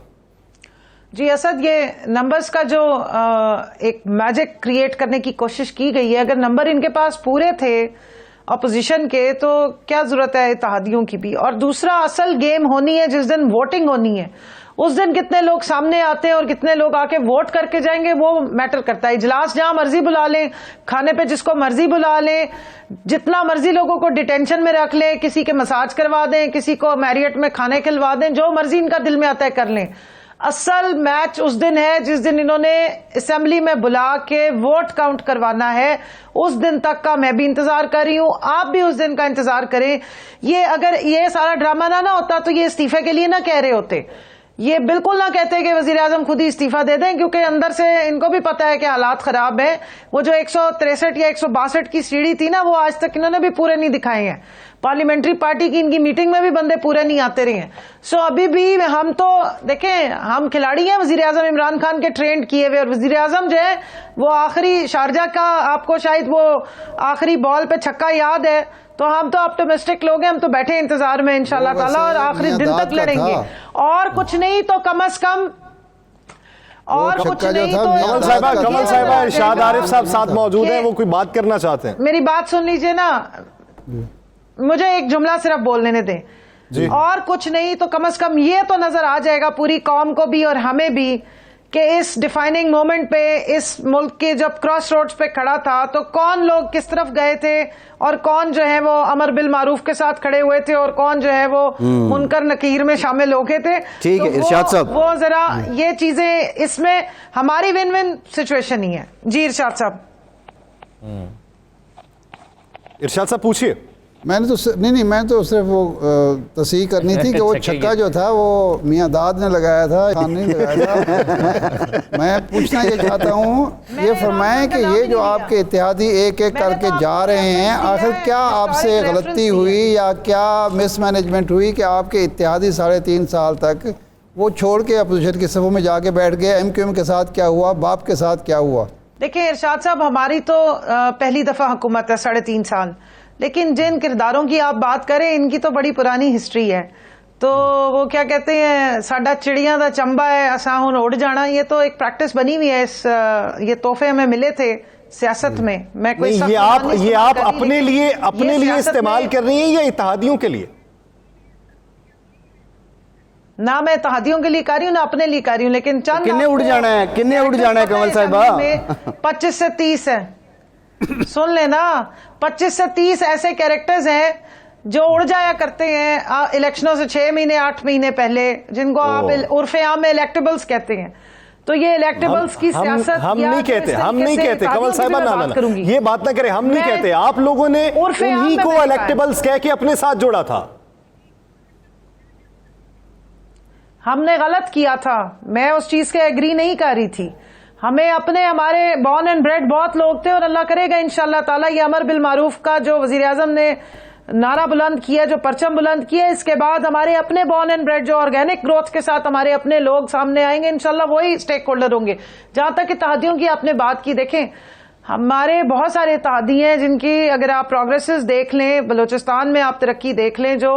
جی اسد، یہ نمبرز کا جو ایک میجک کریٹ کرنے کی کوشش کی گئی ہے، اگر نمبر ان کے پاس پورے تھے اپوزیشن کے تو کیا ضرورت ہے اتحادیوں کی بھی؟ اور دوسرا، اصل گیم ہونی ہے جس دن ووٹنگ ہونی ہے، اس دن کتنے لوگ سامنے آتے ہیں اور کتنے لوگ آ کے ووٹ کر کے جائیں گے وہ میٹر کرتا ہے۔ اجلاس جہاں مرضی بلا لیں، کھانے پہ جس کو مرضی بلا لیں، جتنا مرضی لوگوں کو ڈیٹینشن میں رکھ لیں، کسی کے مساج کروا دیں، کسی کو میریٹ میں کھانے کھلوا دیں، جو مرضی ان کا دل میں آتا ہے کر لیں۔ اصل میچ اس دن ہے جس دن انہوں نے اسمبلی میں بلا کے ووٹ کاؤنٹ کروانا ہے، اس دن تک کا میں بھی انتظار کر رہی ہوں، آپ بھی اس دن کا انتظار کریں۔ یہ اگر یہ سارا ڈرامہ نہ ہوتا تو یہ استعفے کے لیے نہ کہہ رہے ہوتے، یہ بالکل نہ کہتے کہ وزیر اعظم خود ہی استعفیٰ دے دیں، کیونکہ اندر سے ان کو بھی پتا ہے کہ حالات خراب ہیں۔ وہ جو 163 یا 162 کی سیڑھی تھی نا، وہ آج تک انہوں نے بھی پورے نہیں دکھائے ہیں۔ پارلیمنٹری پارٹی کی ان کی میٹنگ میں بھی بندے پورے نہیں آتے رہے ہیں۔ سو ابھی بھی ہم تو دیکھیں، ہم کھلاڑی ہیں وزیر اعظم عمران خان کے ٹرینڈ کیے ہوئے، اور وزیر اعظم جو ہے وہ آخری شارجہ کا آپ کو شاید وہ آخری بال پہ چھکا یاد ہے، تو ہم تو آپٹمسٹک لوگ ہیں، ہم تو بیٹھے انتظار میں انشاءاللہ تعالیٰ، اور آخری دن تک لڑیں گے، اور کچھ نہیں تو کم از کم، اور کچھ نہیں تو کمل صاحبہ ارشاد عارف صاحب ساتھ موجود ہیں، وہ کوئی بات کرنا چاہتے ہیں۔ میری بات سن لیجئے نا، مجھے ایک جملہ صرف بولنے دیں۔ اور کچھ نہیں تو کم از کم یہ تو نظر آ جائے گا پوری قوم کو بھی اور ہمیں بھی کہ اس ڈیفائننگ مومنٹ پہ اس ملک کے جب کراس روڈز پہ کھڑا تھا تو کون لوگ کس طرف گئے تھے اور کون جو ہے وہ امر بالمعروف کے ساتھ کھڑے ہوئے تھے اور کون جو ہے وہ منکر نکیر میں شامل ہو گئے تھے. ٹھیک ہے ارشاد صاحب, وہ ذرا یہ چیزیں اس میں ہماری ون ون سچویشن ہی ہے. جی ارشاد صاحب. ارشاد صاحب پوچھیے. میں نے تو نہیں میں تو صرف وہ تصحیح کرنی تھی کہ وہ چھکا جو تھا وہ میاں داد نے لگایا تھا, خان نہیں لگایا تھا. میں پوچھنا یہ چاہتا ہوں, یہ فرمائیں کہ یہ جو آپ کے اتحادی ایک ایک کر کے جا رہے ہیں, آخر کیا آپ سے غلطی ہوئی یا کیا مس مینجمنٹ ہوئی کہ آپ کے اتحادی 3.5 سال تک وہ چھوڑ کے اپوزیشن کے صفوں میں جا کے بیٹھ گئے؟ ایم کیو ایم کے ساتھ کیا ہوا, باپ کے ساتھ کیا ہوا؟ دیکھیں ارشاد صاحب, ہماری تو پہلی دفعہ حکومت ہے 3.5 سال, لیکن جن کرداروں کی آپ بات کریں ان کی تو بڑی پرانی ہسٹری ہے. تو وہ کیا کہتے ہیں, ساڈا چڑیاں دا چمبا ہے اساں ہن اڑ جانا, یہ تو ایک پریکٹس بنی ہوئی ہے. یہ تحفے ہمیں ملے تھے سیاست میں. میں کوئی یہ آپ اپنے لیے استعمال کر رہی ہیں یا اتحادیوں کے لیے؟ نہ میں اتحادیوں کے لیے کر رہی ہوں نہ اپنے لیے کر رہی ہوں, لیکن چند کنے اڑ جانا ہے, کنے اڑ جانا ہے کمل صاحبہ؟ 25 سے 30 ہے. سن لینا, 25 سے 30 ایسے کیریکٹرز ہیں جو اڑ جایا کرتے ہیں الیکشنوں سے 6 مہینے 8 مہینے پہلے, جن کو آپ عرف عام میں الیکٹیبلز کہتے ہیں. تو یہ الیکٹیبلز کی سیاست ہم نہیں کہتے کمل صاحبہ, نہ یہ بات نہ کریں, ہم نہیں کہتے. آپ لوگوں نے انہی کو الیکٹیبلز کہہ کے اپنے ساتھ جوڑا تھا. ہم نے غلط کیا تھا, میں اس چیز کے ایگری نہیں کر رہی تھی. ہمیں ہمارے بورن اینڈ بریڈ بہت لوگ تھے, اور اللہ کرے گا انشاءاللہ تعالیٰ یہ امر بالمعروف کا جو وزیر اعظم نے نعرہ بلند کیا, جو پرچم بلند کیا, اس کے بعد ہمارے اپنے بورن اینڈ بریڈ جو آرگینک گروتھ کے ساتھ ہمارے اپنے لوگ سامنے آئیں گے انشاءاللہ, وہی اسٹیک ہولڈر ہوں گے. جہاں تک اتحادیوں کی آپ نے بات کی, دیکھیں ہمارے بہت سارے اتحادی ہیں جن کی اگر آپ پروگریسز دیکھ لیں, بلوچستان میں آپ ترقی دیکھ لیں, جو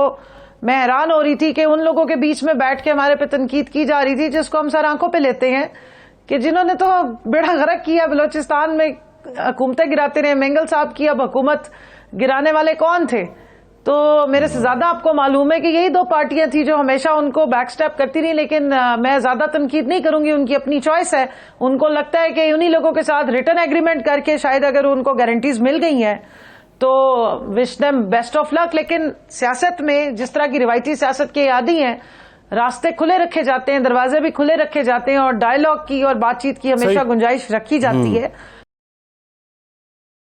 میں حیران ہو رہی تھی کہ ان لوگوں کے بیچ میں بیٹھ کے ہمارے پہ تنقید کی جا رہی تھی جس کو ہم سر آنکھوں پہ لیتے ہیں, کہ جنہوں نے تو بیڑا غرق کیا بلوچستان میں, حکومتیں گراتے رہے. مینگل صاحب کی اب حکومت گرانے والے کون تھے؟ تو میرے سے زیادہ آپ کو معلوم ہے کہ یہی 2 پارٹیاں تھیں جو ہمیشہ ان کو بیک سٹیپ کرتی رہی. لیکن میں زیادہ تنقید نہیں کروں گی, ان کی اپنی چوائس ہے. ان کو لگتا ہے کہ انہی لوگوں کے ساتھ ریٹرن ایگریمنٹ کر کے شاید اگر ان کو گارنٹیز مل گئی ہیں تو وش دیم بیسٹ آف لک. لیکن سیاست میں جس طرح کی روایتی سیاست کے عادی ہیں, راستے کھلے رکھے جاتے ہیں, دروازے بھی کھلے رکھے جاتے ہیں, اور ڈائیلاگ کی اور بات چیت کی ہمیشہ گنجائش رکھی جاتی ہے.